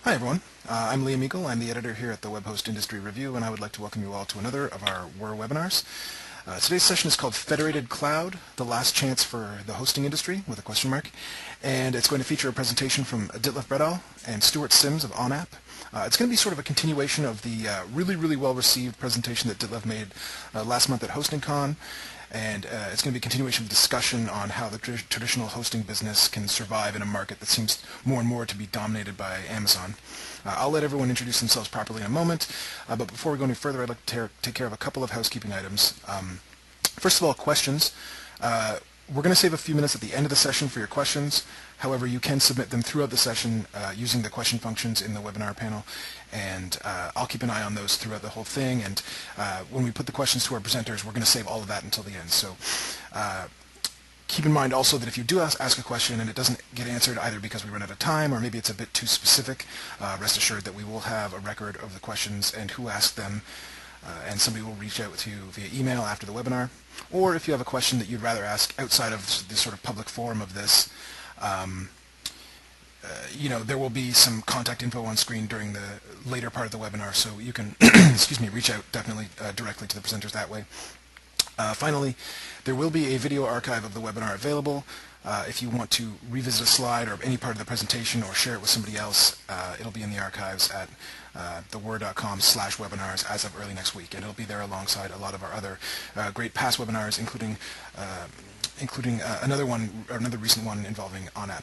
Hi everyone, I'm Liam Eagle. I'm the editor here at the Web Host Industry Review, and I would like to welcome you all to another of our WHIR webinars. Today's session is called Federated Cloud, the last chance for the hosting industry, with a question mark. And it's going to feature a presentation from Ditlev Bredal and Stuart Sims of OnApp. It's going to be sort of a continuation of the really well-received presentation that Ditlev made last month at HostingCon. And it's going to be a continuation of discussion on how the traditional hosting business can survive in a market that seems more and more to be dominated by Amazon. I'll let everyone introduce themselves properly in a moment, but before we go any further, I'd like to take care of a couple of housekeeping items. First of all, questions. We're going to save a few minutes at the end of the session for your questions. However, you can submit them throughout the session using the question functions in the webinar panel, and I'll keep an eye on those throughout the whole thing. And when we put the questions to our presenters, we're going to save all of that until the end. So keep in mind also that if you do ask a question and it doesn't get answered either because we run out of time or maybe it's a bit too specific, rest assured that we will have a record of the questions and who asked them. And somebody will reach out to you via email after the webinar. Or if you have a question that you'd rather ask outside of this sort of public forum of this, there will be some contact info on screen during the later part of the webinar, so you can excuse me, reach out definitely directly to the presenters that way. Finally, there will be a video archive of the webinar available. If you want to revisit a slide or any part of the presentation or share it with somebody else, it'll be in the archives at thewhir.com/webinars as of early next week, and it'll be there alongside a lot of our other great past webinars, including another recent one involving OnApp.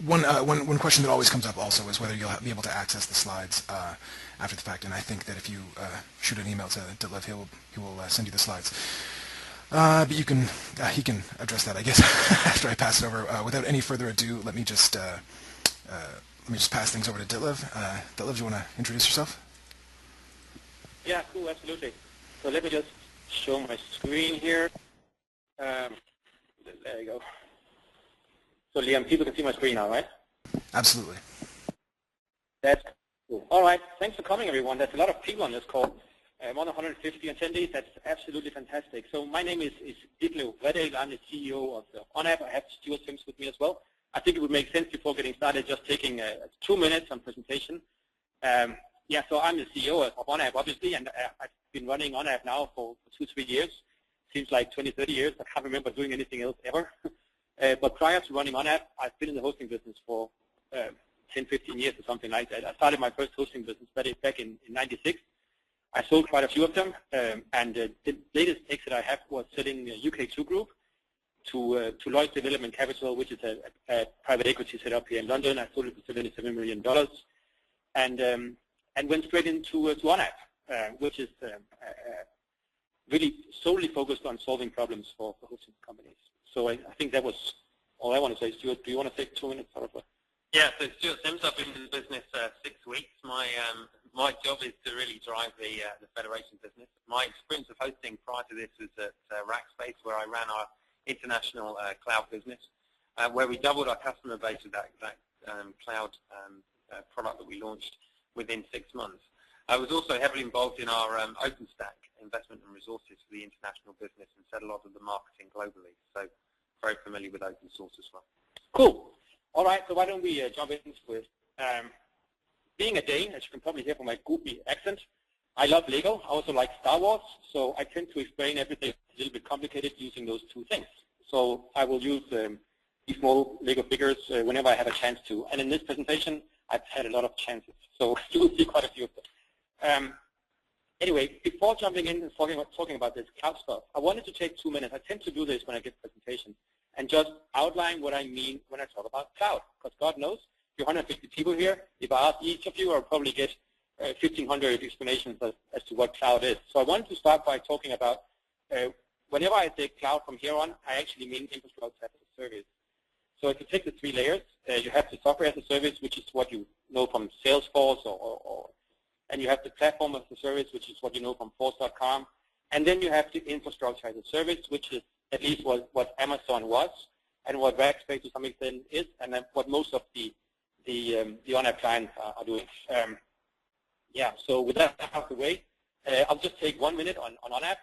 One question that always comes up also is whether you'll be able to access the slides after the fact, and I think that if you shoot an email to Ditlev, he will send you the slides. But he can address that, I guess, after I pass it over. Without any further ado, let me just pass things over to Ditlev. Ditlev, do you want to introduce yourself? Yeah, cool, absolutely. So let me just show my screen here. There you go. So Liam, people can see my screen now, right? Absolutely. That's cool. All right, thanks for coming, everyone. There's a lot of people on this call. More than 150 attendees. That's absolutely fantastic. So my name is Ditlev Bredal. I'm the CEO of OnApp. I have Stuart Sims with me as well. I think it would make sense before getting started just taking 2 minutes on presentation. Yeah, so I'm the CEO of OnApp, obviously, and I've been running OnApp now for 2-3 years. Seems like 20-30 years. I can't remember doing anything else ever. But prior to running OnApp, I've been in the hosting business for 10-15 years or something like that. I started my first hosting business back in '96. I sold quite a few of them, and the latest exit I have was selling UK2 Group to Lloyd's Development Capital, which is a private equity set up here in London. I sold it for $77 million, and went straight into OnApp, which is really solely focused on solving problems for hosting companies. So I think that was all I want to say. Stuart, do you want to take 2 minutes? Yeah, so Stuart Sims, I've been in the business 6 weeks. My job is to really drive the Federation business. My experience of hosting prior to this was at Rackspace, where I ran our international cloud business, where we doubled our customer base with that cloud product that we launched within 6 months. I was also heavily involved in our OpenStack investment and resources for the international business and said a lot of the marketing globally. So very familiar with open source as well. Cool. All right, so why don't we jump into it. Being a Dane, as you can probably hear from my goofy accent, I love Lego. I also like Star Wars, so I tend to explain everything a little bit complicated using those two things. So I will use these small Lego figures whenever I have a chance to. And in this presentation, I've had a lot of chances, so you will see quite a few of them. Anyway, before jumping in and talking about this cloud stuff, I wanted to take 2 minutes. I tend to do this when I give presentations, and just outline what I mean when I talk about cloud. Because God knows, you're 150 people here. If I ask each of you, I'll probably get 1,500 explanations as to what cloud is. So I wanted to start by talking about, whenever I say cloud from here on, I actually mean infrastructure as a service. So if you take the 3 layers, you have the software as a service, which is what you know from Salesforce, and you have the platform as a service, which is what you know from Force.com. And then you have the infrastructure as a service, which is at least what Amazon was, and what Rackspace to some extent is, and then what most of the OnApp clients are doing. Yeah, so with that out of the way, I'll just take 1 minute on OnApp.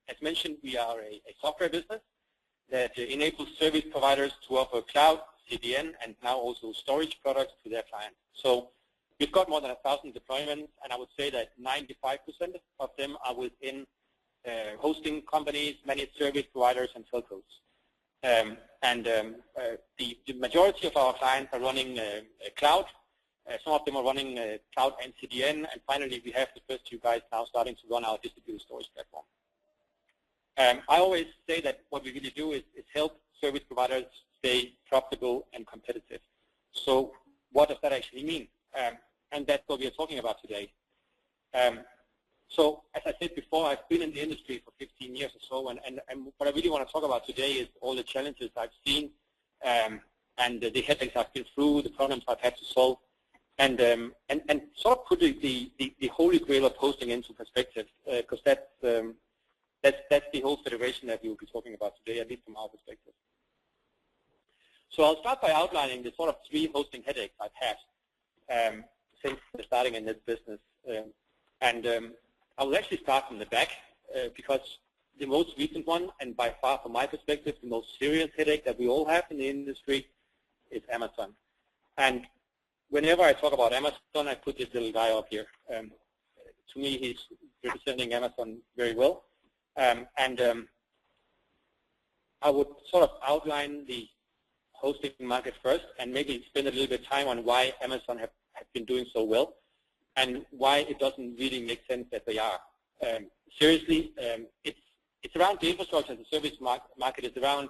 As mentioned, we are a software business that enables service providers to offer cloud, CDN, and now also storage products to their clients. So we've got more than 1,000 deployments, and I would say that 95% of them are within hosting companies, managed service providers, and telcos. The majority of our clients are running cloud. Some of them are running cloud and CDN, and finally we have the first two guys now starting to run our distributed storage platform. I always say that what we really do is help service providers stay profitable and competitive. So what does that actually mean? And that's what we are talking about today. So as I said before, I've been in the industry for 15 years or so, and what I really want to talk about today is all the challenges I've seen, and the headaches I've been through, the problems I've had to solve, and sort of put the holy grail of hosting into perspective, because that's the whole federation that we will be talking about today, at least from our perspective. So I'll start by outlining the sort of 3 hosting headaches I've had since starting in this business, I will actually start from the back, because the most recent one, and by far from my perspective, the most serious headache that we all have in the industry is Amazon. And whenever I talk about Amazon, I put this little guy up here. To me, he's representing Amazon very well. I would sort of outline the hosting market first, and maybe spend a little bit of time on why Amazon have been doing so well, and why it doesn't really make sense that they are. Seriously, it's around the infrastructure as a service market is around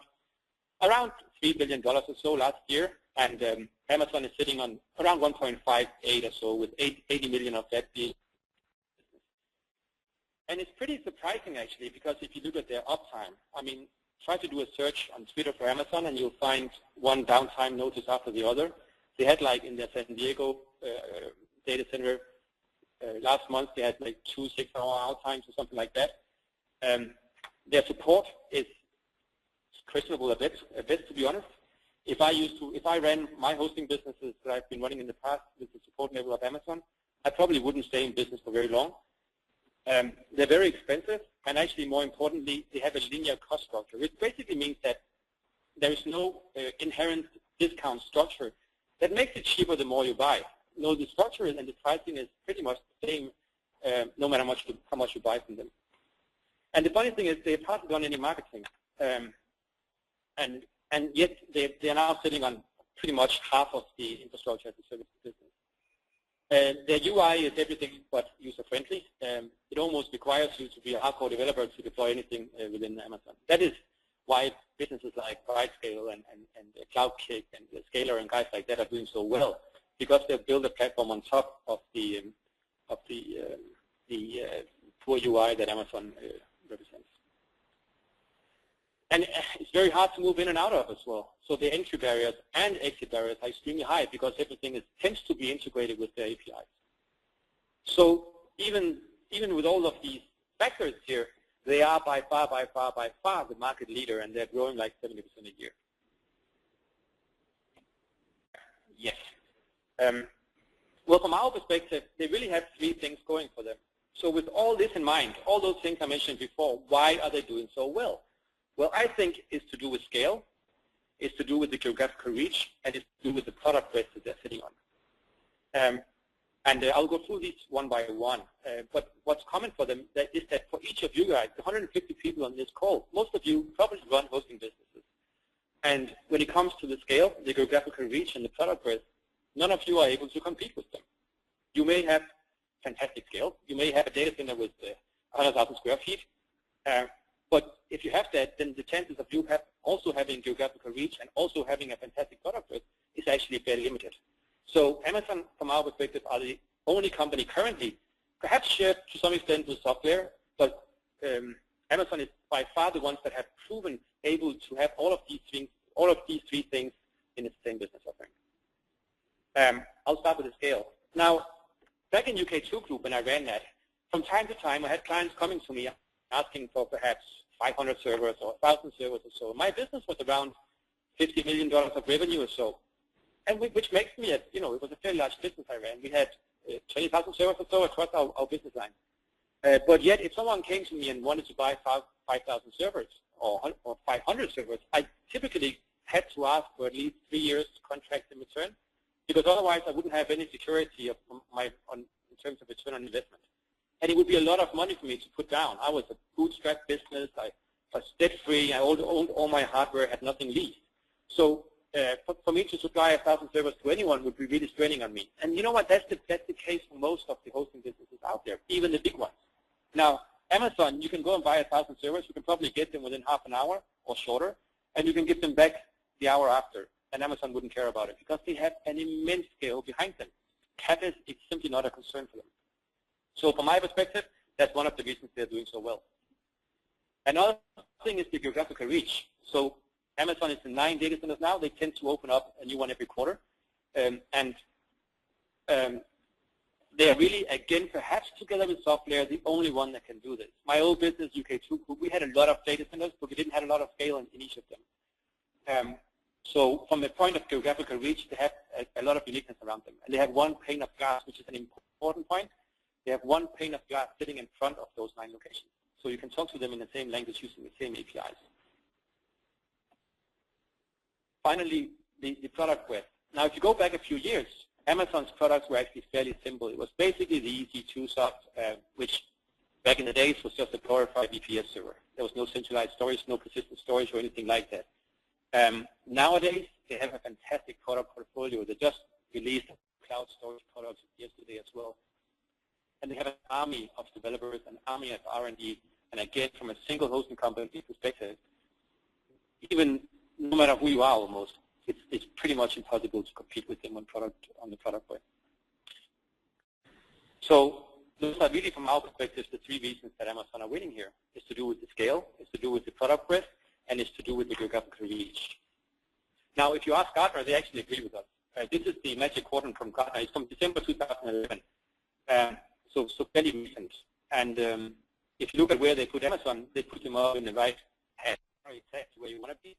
$3 billion or so last year, and Amazon is sitting on around 1.58 or so, with 80 million of that being. And it's pretty surprising actually, because if you look at their uptime, I mean, try to do a search on Twitter for Amazon and you'll find one downtime notice after the other. They had, like, in their San Diego data center last month, they had like 2 6-hour out times or something like that. Their support is questionable a bit to be honest. If I ran my hosting businesses that I've been running in the past with the support level of Amazon, I probably wouldn't stay in business for very long. They're very expensive, and actually more importantly, they have a linear cost structure, which basically means that there is no inherent discount structure that makes it cheaper the more you buy. No, the structure and the pricing is pretty much the same no matter how much you buy from them. And the funny thing is they have hardly done any marketing, and yet they are now sitting on pretty much half of the infrastructure as a service business. Their UI is everything but user-friendly. It almost requires you to be a hardcore developer to deploy anything within Amazon. That is why businesses like Brightscale and CloudKick and Scalar and guys like that are doing so well, because they've built a platform on top of the poor UI that Amazon represents. And it's very hard to move in and out of as well. So the entry barriers and exit barriers are extremely high, because everything tends to be integrated with their APIs. So even with all of these factors here, they are by far the market leader, and they're growing like 70% a year. Yes. Well, from our perspective, they really have 3 things going for them. So with all this in mind, all those things I mentioned before, why are they doing so well? Well, I think it's to do with scale, it's to do with the geographical reach, and it's to do with the product breadth that they're sitting on. I'll go through these one by one. But what's common for them is that for each of you guys, the 150 people on this call, most of you probably run hosting businesses. And when it comes to the scale, the geographical reach, and the product breadth, none of you are able to compete with them. You may have fantastic scale. You may have a data center with 100,000 square feet. But if you have that, then the chances of you also having geographical reach and also having a fantastic product breadth is actually fairly limited. So Amazon, from our perspective, are the only company currently, perhaps shared to some extent with software, but Amazon is by far the ones that have proven able to have all of these 3 things in the same business offering. I'll start with the scale. Now, back in UK2 Group, when I ran that, from time to time I had clients coming to me asking for perhaps 500 servers or 1,000 servers or so. My business was around $50 million of revenue or so, and which makes me, it was a fairly large business I ran. We had 20,000 servers or so across our business line. But yet, if someone came to me and wanted to buy 5,000 servers or 500 servers, I typically had to ask for at least 3 years contract in return, because otherwise I wouldn't have any security of in terms of return on investment. And it would be a lot of money for me to put down. I was a bootstrap business. I was debt-free. I owned all my hardware, had nothing leased. So for me to supply 1,000 servers to anyone would be really straining on me. And you know what? That's the case for most of the hosting businesses out there, even the big ones. Now, Amazon, you can go and buy 1,000 servers. You can probably get them within half an hour or shorter, and you can give them back the hour after. And Amazon wouldn't care about it because they have an immense scale behind them. CapEx is simply not a concern for them. So from my perspective, that's one of the reasons they're doing so well. Another thing is the geographical reach. So Amazon is in 9 data centers now. They tend to open up a new one every quarter. They are really, again, perhaps together with software, the only one that can do this. My old business, UK2 Group, we had a lot of data centers, but we didn't have a lot of scale in each of them. So from the point of geographical reach, they have a lot of uniqueness around them. And they have one pane of glass, which is an important point. They have one pane of glass sitting in front of those 9 locations. So you can talk to them in the same language using the same APIs. Finally, the product breadth. Now, if you go back a few years, Amazon's products were actually fairly simple. It was basically the EC2 soft, which back in the days was just a glorified VPS server. There was no centralized storage, no persistent storage, or anything like that. Nowadays, they have a fantastic product portfolio. They just released cloud storage products yesterday as well. And they have an army of developers, an army of R&D, and again, from a single hosting company perspective, even no matter who you are almost, it's pretty much impossible to compete with them on the product way. So those are really, from our perspective, the 3 reasons that Amazon are winning here. It's to do with the scale, it's to do with the product breadth, and it's to do with the geographical reach. Now, if you ask Gartner, they actually agree with us. This is the Magic Quadrant from Gartner. It's from December 2011. So fairly recent. And if you look at where they put Amazon, they put them all in the right hand, exactly where you want to be.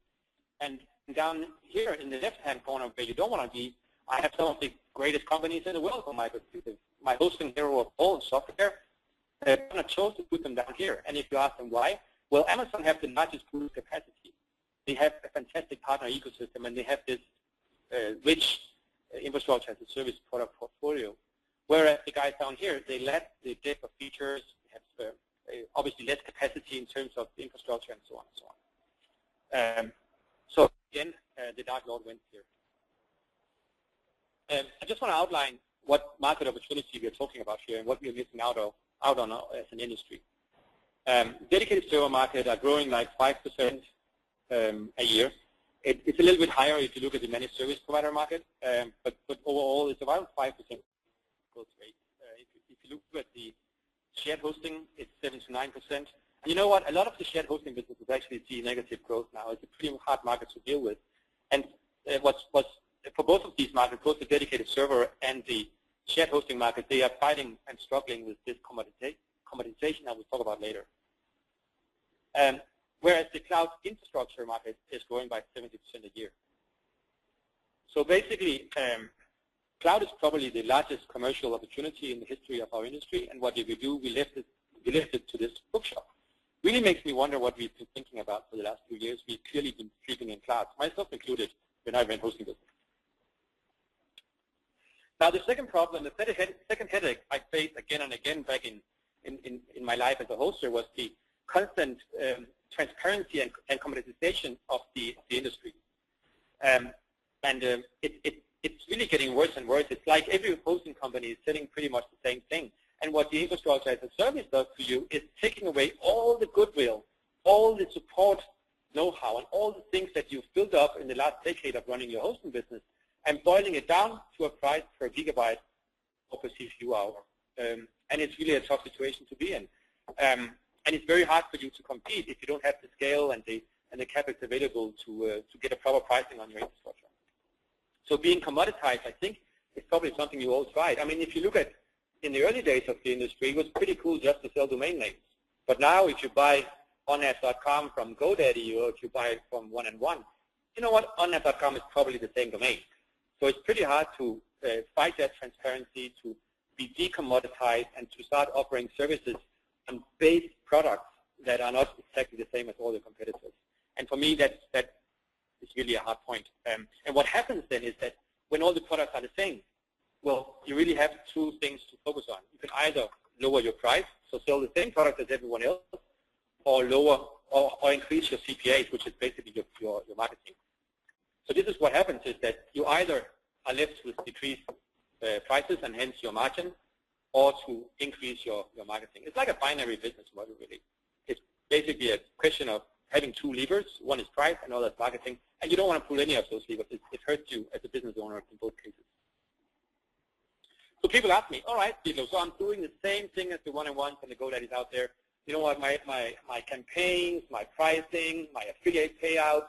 And down here in the left-hand corner where you don't want to be, I have some of the greatest companies in the world from my perspective. My hosting hero of all software, I chose to put them down here. And if you ask them why, well, Amazon have the largest pool capacity. They have a fantastic partner ecosystem, and they have this rich infrastructure as a service product portfolio. Whereas the guys down here, they lack the depth of features, they have obviously less capacity in terms of the infrastructure and so on and so on. So again, the Dark Lord wins here. I just want to outline what market opportunity we're talking about here and what we're missing out on as an industry. Dedicated server market are growing like 5% a year. It's a little bit higher if you look at the managed service provider market, but overall it's around 5% growth rate. If you look at the shared hosting, it's 7 to 9%. And you know what? A lot of the shared hosting businesses actually see negative growth now. It's a pretty hard market to deal with. And what's for both of these markets, both the dedicated server and the shared hosting market, they are fighting and struggling with this commoditization I will talk about later. Whereas the cloud infrastructure market is growing by 70% a year. So basically, cloud is probably the largest commercial opportunity in the history of our industry. And what did we do? We left it to this bookshop. Really makes me wonder what we've been thinking about for the last few years. We've clearly been sleeping in clouds, myself included, when I ran hosting business. Now, the second problem, the second headache I faced again and again back in my life as a hoster was the constant transparency and commoditization of the industry. It's really getting worse and worse. It's like every hosting company is selling pretty much the same thing. And what the infrastructure as a service does for you is taking away all the goodwill, all the support know-how, and all the things that you've built up in the last decade of running your hosting business, and boiling it down to a price per gigabyte or per CPU hour. And it's really a tough situation to be in. And it's very hard for you to compete if you don't have the scale and the CapEx available to get a proper pricing on your infrastructure. So being commoditized, I think, is probably something you all tried. I mean, if you look at in the early days of the industry, it was pretty cool just to sell domain names. But now, if you buy onnet.com from GoDaddy or if you buy it from 1&1, you know what? Onnet.com is probably the same domain. So it's pretty hard to fight that transparency, to be decommoditized, and to start offering services on base products that are not exactly the same as all the competitors. And for me, that really a hard point. And what happens then is that when all the products are the same, well, you really have two things to focus on. You can either lower your price, so sell the same product as everyone else, or lower or increase your CPAs, which is basically your marketing. So this is what happens is that you either are left with decreased prices and hence your margin, or to increase your marketing. It's like a binary business model, really. It's basically a question of having two levers. One is price, another is marketing, and you don't want to pull any of those levers. It hurts you as a business owner in both cases. So people ask me, all right, Dilo, so I'm doing the same thing as the one-on-ones and the GoDaddies out there. You know what, my campaigns, my pricing, my affiliate payouts,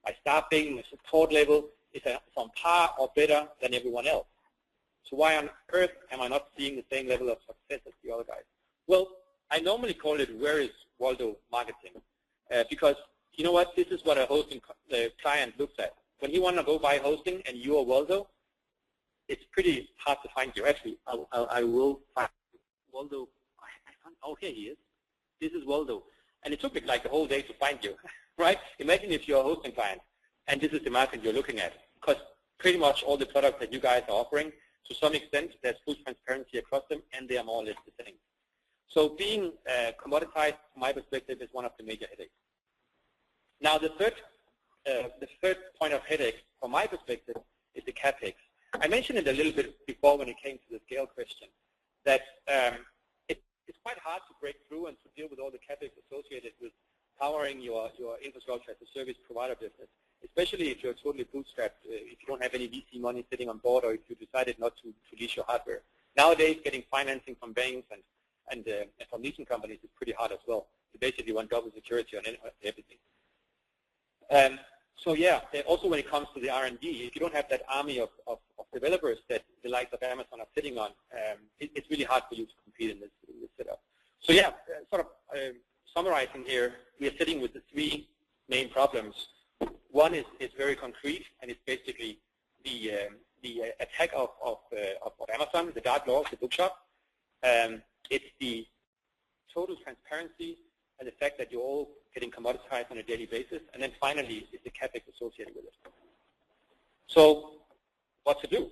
my staffing, my support level is on par or better than everyone else. So why on earth am I not seeing the same level of success as the other guys? Well, I normally call it where is Waldo marketing, because you know what, this is what a hosting client looks at. When he wants to go buy hosting and you are Waldo, it's pretty hard to find you. Actually, I will find Waldo. Oh, here he is. This is Waldo. And it took me like the whole day to find you, right? Imagine if you're a hosting client, and this is the market you're looking at, because pretty much all the products that you guys are offering, to some extent, there's full transparency across them, and they are more or less the same. So being commoditized, from my perspective, is one of the major headaches. Now, the third point of headache, from my perspective, is the CapEx. I mentioned it a little bit before when it came to the scale question, that it's quite hard to break through and to deal with all the CapEx associated with powering your infrastructure as a service provider business, especially if you're totally bootstrapped, if you don't have any VC money sitting on board, or if you decided not to lease your hardware. Nowadays, getting financing from banks and from leasing companies is pretty hard as well. You basically want double security on everything. So yeah, also when it comes to the R&D, if you don't have that army of developers that the likes of Amazon are sitting on, it's really hard for you to compete in this setup. So yeah, sort of summarizing here, we are sitting with the three main problems. One is very concrete, and it's basically the attack of Amazon, the dark law of the bookshop. It's the total transparency and the fact that you're all getting commoditized on a daily basis. And then finally, is the CapEx associated with it. So what to do?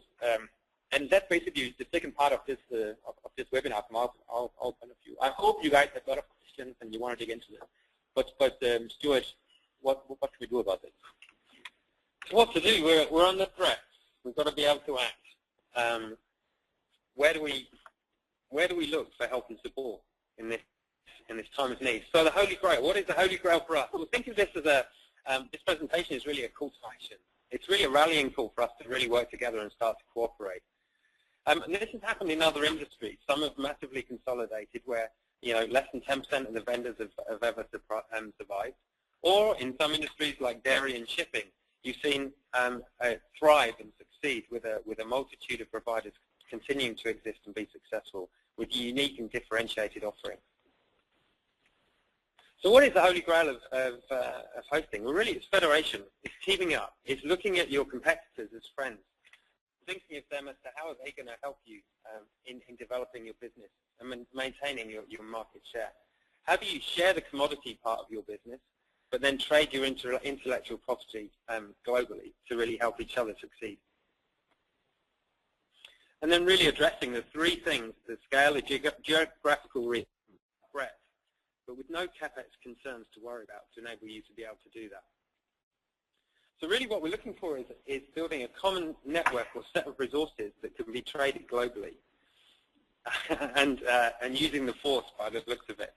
And that's basically the second part of this webinar from our point of view. I hope you guys have a lot of questions and you want to dig into this. But Stuart, what can we do about this? So what to do? We're under threat. We've got to be able to act. Where do we look for help and support in this time of need? So the Holy Grail. What is the Holy Grail for us? Well, think of this as this presentation is really a call to action. It's really a rallying call for us to really work together and start to cooperate. And this has happened in other industries. Some have massively consolidated, where less than 10% of the vendors have ever survived. Or in some industries like dairy and shipping, you've seen thrive and succeed with a multitude of providers continuing to exist and be successful with unique and differentiated offerings. So what is the Holy Grail of hosting? Well, really, it's federation. It's teaming up. It's looking at your competitors as friends, thinking of them as to how are they going to help you in developing your business and maintaining your market share. How do you share the commodity part of your business, but then trade your intellectual property globally to really help each other succeed? And then really addressing the three things: the scale, the geographical reach, breadth, but with no CapEx concerns to worry about to enable you to be able to do that. So really what we're looking for is building a common network or set of resources that can be traded globally and using the force by the looks of it.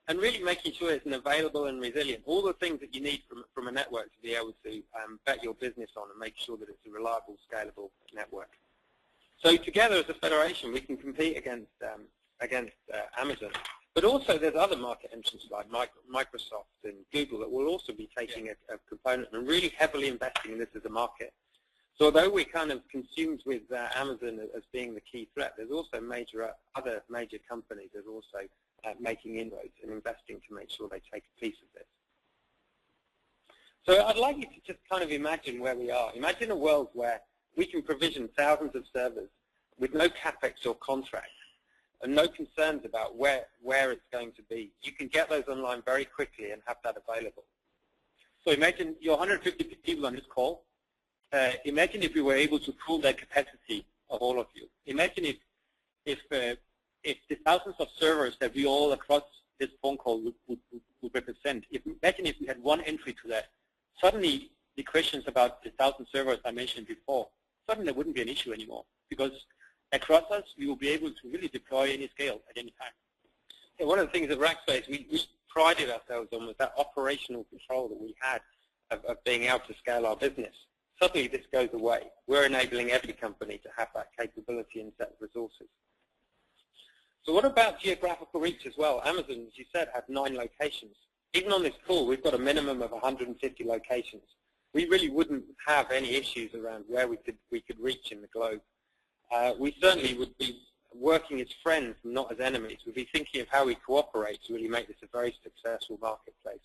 And really making sure it's an available and resilient, all the things that you need from a network to be able to bet your business on and make sure that it's a reliable, scalable network. So together as a federation, we can compete against Amazon. But also there's other market entrants like Microsoft and Google that will also be taking a component and really heavily investing in this as a market. So although we're kind of consumed with Amazon as being the key threat, there's also other major companies that are also making inroads and investing to make sure they take a piece of this. So I'd like you to just kind of imagine where we are. Imagine a world where we can provision thousands of servers with no CapEx or contract and no concerns about where it's going to be. You can get those online very quickly and have that available. So imagine you're 150 people on this call. Imagine if we were able to pool that capacity of all of you. Imagine if the thousands of servers that we all across this phone call would represent. Imagine if we had one entry to that. Suddenly, the questions about the 1,000 servers I mentioned before, suddenly there wouldn't be an issue anymore, because across us, we will be able to really deploy any scale at any time. Yeah, one of the things at Rackspace we prided ourselves on was that operational control that we had of being able to scale our business. Suddenly this goes away. We're enabling every company to have that capability and set of resources. So what about geographical reach as well? Amazon, as you said, had 9 locations. Even on this call, we've got a minimum of 150 locations. We really wouldn't have any issues around where we could reach in the globe. We certainly would be working as friends and not as enemies. We'd be thinking of how we cooperate to really make this a very successful marketplace.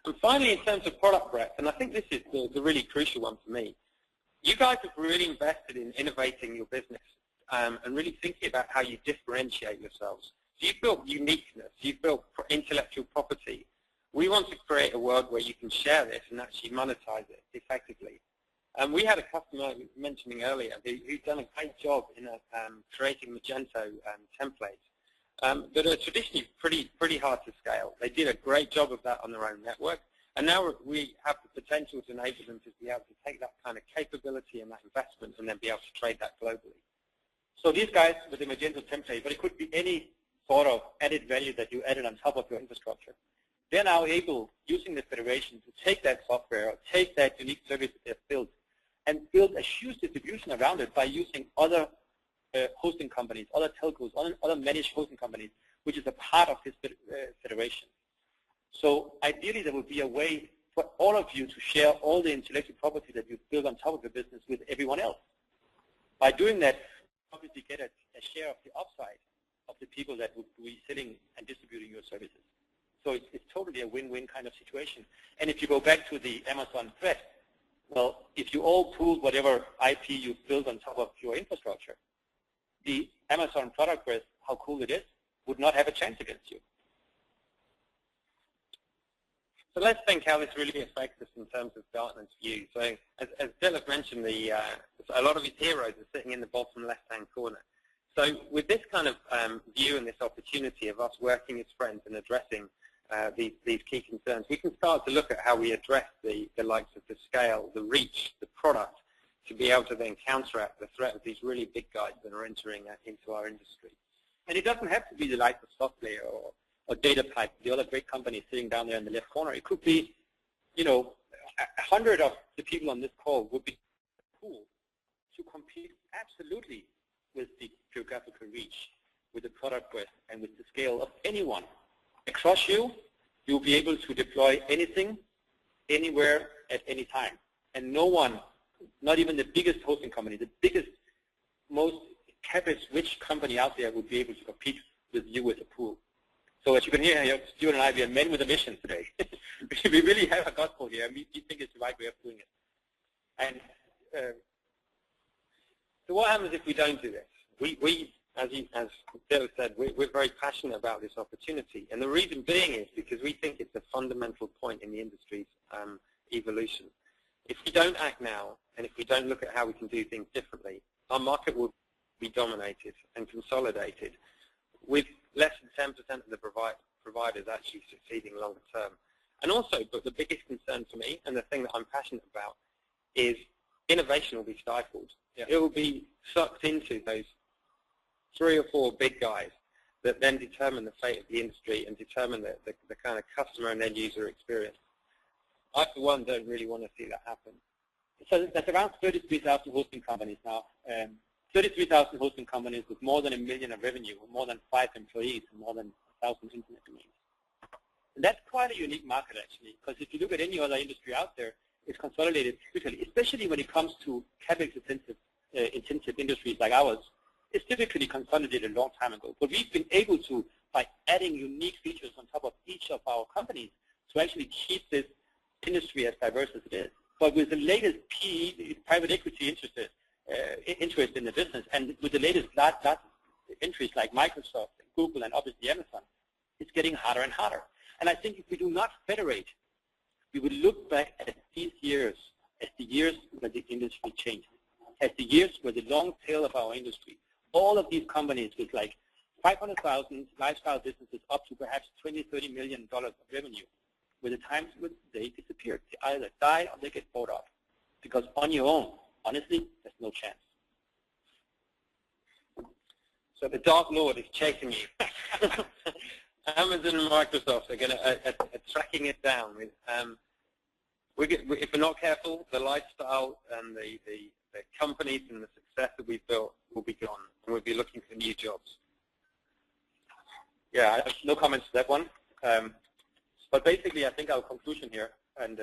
And finally, in terms of product breadth, and I think this is the really crucial one for me, you guys have really invested in innovating your business and really thinking about how you differentiate yourselves. So you've built uniqueness, you've built intellectual property. We want to create a world where you can share this and actually monetize it effectively. We had a customer I was mentioning earlier who'd done a great job in creating Magento templates that are traditionally pretty hard to scale. They did a great job of that on their own network, and now we have the potential to enable them to be able to take that kind of capability and that investment and then be able to trade that globally. So these guys with the Magento template, but it could be any sort of added value that you added on top of your infrastructure. They're now able, using the Federation, to take that software or take that unique service that they've built and build a huge distribution around it by using other hosting companies, other telcos, other managed hosting companies, which is a part of this Federation. So ideally, there would be a way for all of you to share all the intellectual property that you've built on top of the business with everyone else. By doing that, you obviously get a share of the upside of the people that would be selling and distributing your services. So it's totally a win-win kind of situation. And if you go back to the Amazon thread, well, if you all pooled whatever IP you've built on top of your infrastructure, the Amazon product breadth, how cool it is, would not have a chance against you. So let's think how this really affects us in terms of Gartner's view. So as Dylan mentioned, a lot of his heroes are sitting in the bottom left-hand corner. So with this kind of view and this opportunity of us working as friends and addressing these key concerns, we can start to look at how we address the likes of the scale, the reach, the product, to be able to then counteract the threat of these really big guys that are entering into our industry. And it doesn't have to be the likes of SoftLayer or DataPipe, the other great companies sitting down there in the left corner. It could be, 100 of the people on this call would be cool to compete absolutely with the geographical reach, with the product breadth, and with the scale of anyone. Across you'll be able to deploy anything, anywhere, at any time. And no one, not even the biggest hosting company, the biggest, most CapEx-rich company out there would be able to compete with you with a pool. So as you can hear, Stuart and I, we are men with a mission today. We really have a gospel here, and we think it's the right way of doing it. And so what happens if we don't do this? We as Bill said, we're very passionate about this opportunity. And the reason being is because we think it's a fundamental point in the industry's evolution. If we don't act now, and if we don't look at how we can do things differently, our market will be dominated and consolidated, with less than 10% of the providers actually succeeding longer term. And also, but the biggest concern for me, and the thing that I'm passionate about, is innovation will be stifled. Yeah. It will be sucked into those 3 or 4 big guys that then determine the fate of the industry and determine the kind of customer and end user experience. I, for one, don't really want to see that happen. So there's around 33,000 hosting companies now. 33,000 hosting companies with more than $1 million of revenue, with more than 5 employees, and more than 1,000 internet domains. And that's quite a unique market, actually, because if you look at any other industry out there, it's consolidated quickly, especially when it comes to CapEx-intensive industries like ours. It's typically consolidated a long time ago. But we've been able to, by adding unique features on top of each of our companies, to actually keep this industry as diverse as it is. But with the latest PE, private equity interest in the business, and with the latest large entries like Microsoft, and Google, and obviously Amazon, it's getting harder and harder. And I think if we do not federate we would look back at these years as the years where the industry changed, as the years where the long tail of our industry, all of these companies with like 500,000 lifestyle businesses up to perhaps $20, $30 million of revenue, were the times when they disappeared. They either die or they get bought up. Because on your own, honestly, there's no chance. So the Dark Lord is chasing you. Amazon and Microsoft are going to tracking it down. If we're not careful, the lifestyle and the companies and the success that we've built will be gone, and we'll be looking for new jobs. Yeah, I have no comments to that one. But basically, I think our conclusion here, and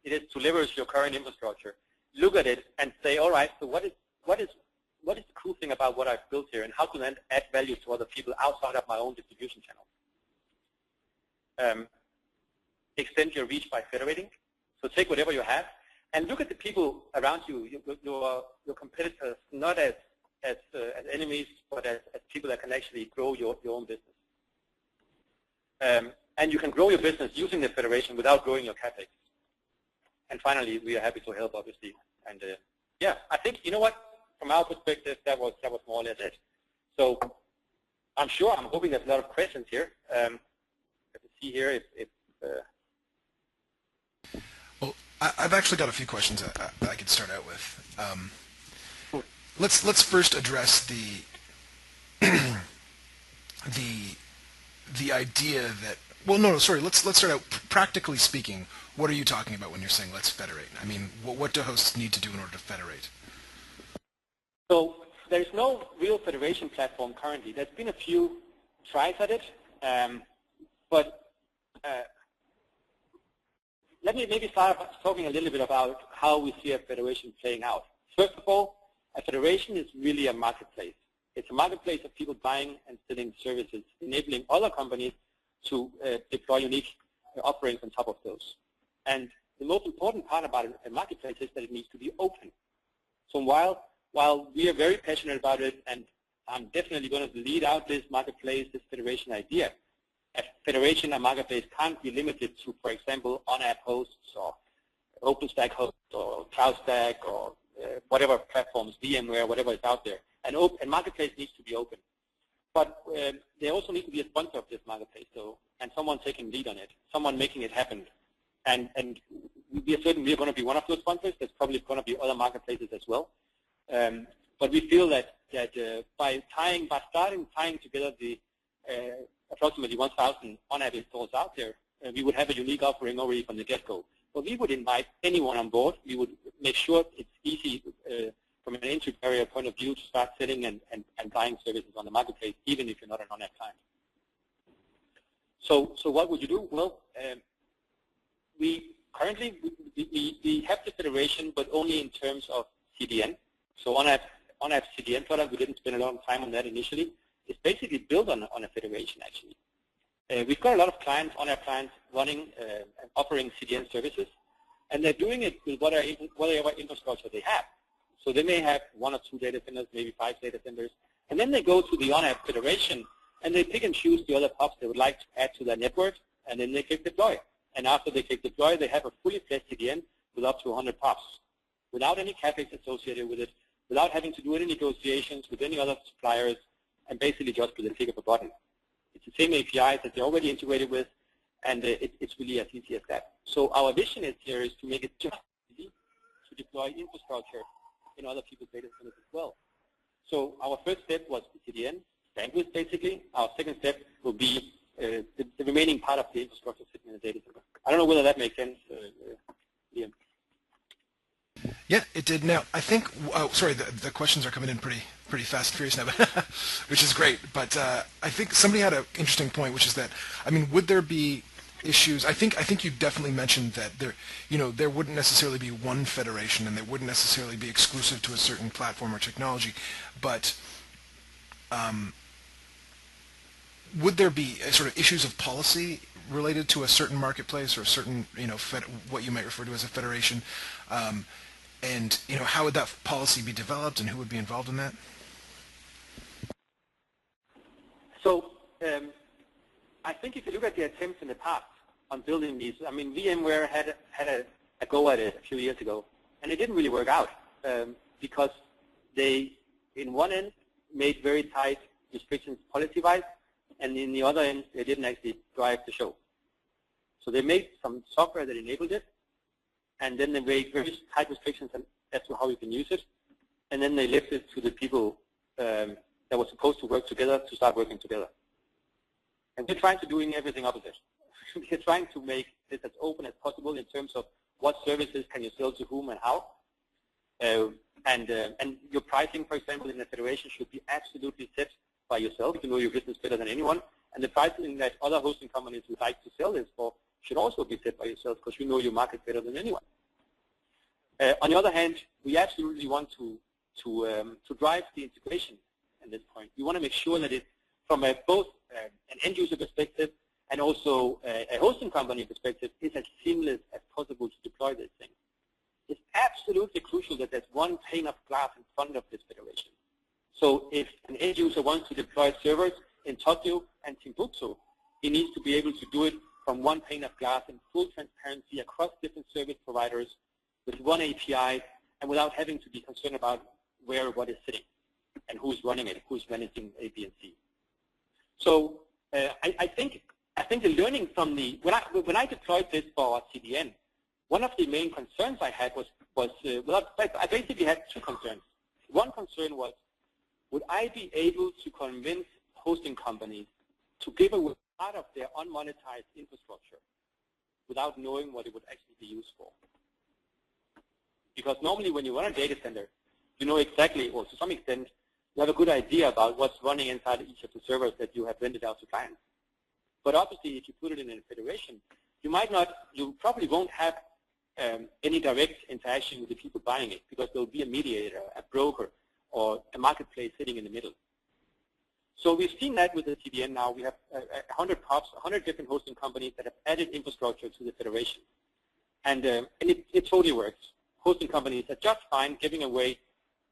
it is to leverage your current infrastructure, look at it and say, all right, so what is the cool thing about what I've built here, and how can I add value to other people outside of my own distribution channel? Extend your reach by federating. So take whatever you have, and look at the people around you, your competitors, not as enemies, but as people that can actually grow your own business. And you can grow your business using the federation without growing your CapEx. And finally, we are happy to help, obviously. And yeah, I think, you know what, from our perspective, that was more or less it. So I'm hoping there's a lot of questions here. Let me see here if well, I've actually got a few questions that I could start out with. Let's first address the the idea that, well, no, sorry. Let's start out practically speaking. What are you talking about when you're saying let's federate? I mean, what do hosts need to do in order to federate? So there's no real federation platform currently. There's been a few tries at it, but let me maybe start talking a little bit about how we see a federation playing out. First of all, a federation is really a marketplace. It's a marketplace of people buying and selling services, enabling other companies to deploy unique offerings on top of those. And the most important part about a marketplace is that it needs to be open. So while we are very passionate about it, and I'm definitely going to lead out this marketplace, this federation idea, a federation, a marketplace can't be limited to, for example, on-app hosts or OpenStack hosts or CloudStack or whatever platforms, VMware, whatever is out there. And marketplace needs to be open. But there also needs to be a sponsor of this marketplace, so, and someone taking lead on it, someone making it happen. And we are certain we are going to be one of those sponsors. There's probably going to be other marketplaces as well. But we feel that by starting tying together the approximately 1,000 on-app installs out there, we would have a unique offering already from the get-go. So we would invite anyone on board. We would make sure it's easy from an entry barrier point of view to start selling and buying services on the marketplace, even if you're not an on-app client. So what would you do? Well, we currently we have the federation, but only in terms of CDN. So on-app CDN product, we didn't spend a lot of time on that initially. It's basically built on a federation, actually. We've got a lot of clients, on-app clients, running and offering CDN services, and they're doing it with whatever infrastructure they have. So they may have 1 or 2 data centers, maybe 5 data centers, and then they go to the on-app federation, and they pick and choose the other POPs they would like to add to their network, and then they click deploy. And after they click deploy, they have a fully fledged CDN with up to 100 POPs, without any CapEx associated with it, without having to do any negotiations with any other suppliers, and basically just with a click of a button. It's the same APIs that they're already integrated with, and it's really as easy as that. So our vision here is to make it just easy to deploy infrastructure in other people's data centers as well. So our first step was the CDN, bandwidth basically. Our second step will be the remaining part of the infrastructure sitting in the data center. I don't know whether that makes sense, Liam. Yeah, it did. Now, I think, sorry, the questions are coming in pretty fast and furious now, which is great. But I think somebody had an interesting point, which is that, I mean, would there be issues? I think you definitely mentioned that there wouldn't necessarily be one federation, and there wouldn't necessarily be exclusive to a certain platform or technology. But would there be sort of issues of policy related to a certain marketplace or a certain, what you might refer to as a federation? And how would that policy be developed, and who would be involved in that? So I think if you look at the attempts in the past, on building these. I mean, VMware had a go at it a few years ago, and it didn't really work out because they, in one end, made very tight restrictions policy-wise, and in the other end, they didn't actually drive the show. So they made some software that enabled it, and then they made very tight restrictions as to how you can use it, and then they left it to the people that were supposed to work together to start working together. And we're trying to doing everything opposite. We're trying to make this as open as possible in terms of what services can you sell to whom and how. And your pricing, for example, in a federation should be absolutely set by yourself. You know your business better than anyone. And the pricing that other hosting companies would like to sell this for should also be set by yourself because you know your market better than anyone. On the other hand, we absolutely want to drive the integration at this point. We want to make sure that it, from both an end user perspective and also a hosting company perspective, is as seamless as possible to deploy this thing. It's absolutely crucial that there's one pane of glass in front of this federation. So if an end user wants to deploy servers in Tokyo and Timbuktu, he needs to be able to do it from one pane of glass in full transparency across different service providers with one API and without having to be concerned about where what is sitting and who's running it, who's managing A, B, and C. So I think the learning from the when I deployed this for our CDN, one of the main concerns I had was I basically had two concerns. One concern was, would I be able to convince hosting companies to give away part of their unmonetized infrastructure without knowing what it would actually be used for? Because normally when you run a data center, you know exactly, or to some extent, you have a good idea about what's running inside each of the servers that you have rented out to clients. But obviously, if you put it in a federation, you probably won't have any direct interaction with the people buying it because there will be a mediator, a broker, or a marketplace sitting in the middle. So we've seen that with the CDN now. We have 100 POPs, 100 different hosting companies that have added infrastructure to the federation. And it totally works. Hosting companies are just fine giving away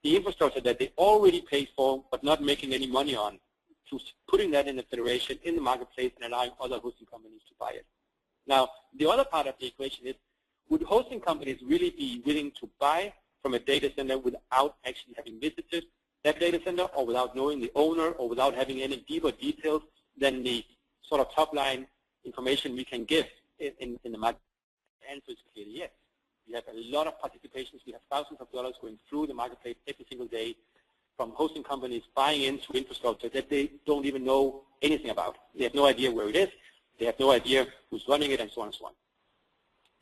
the infrastructure that they already paid for but not making any money on, to putting that in the federation, in the marketplace, and allowing other hosting companies to buy it. Now, the other part of the equation is, would hosting companies really be willing to buy from a data center without actually having visited that data center, or without knowing the owner, or without having any deeper details than the sort of top-line information we can give in the market? The answer is clearly yes. We have a lot of participations. We have thousands of dollars going through the marketplace every single day from hosting companies buying into infrastructure that they don't even know anything about. They have no idea where it is. They have no idea who's running it, and so on and so on.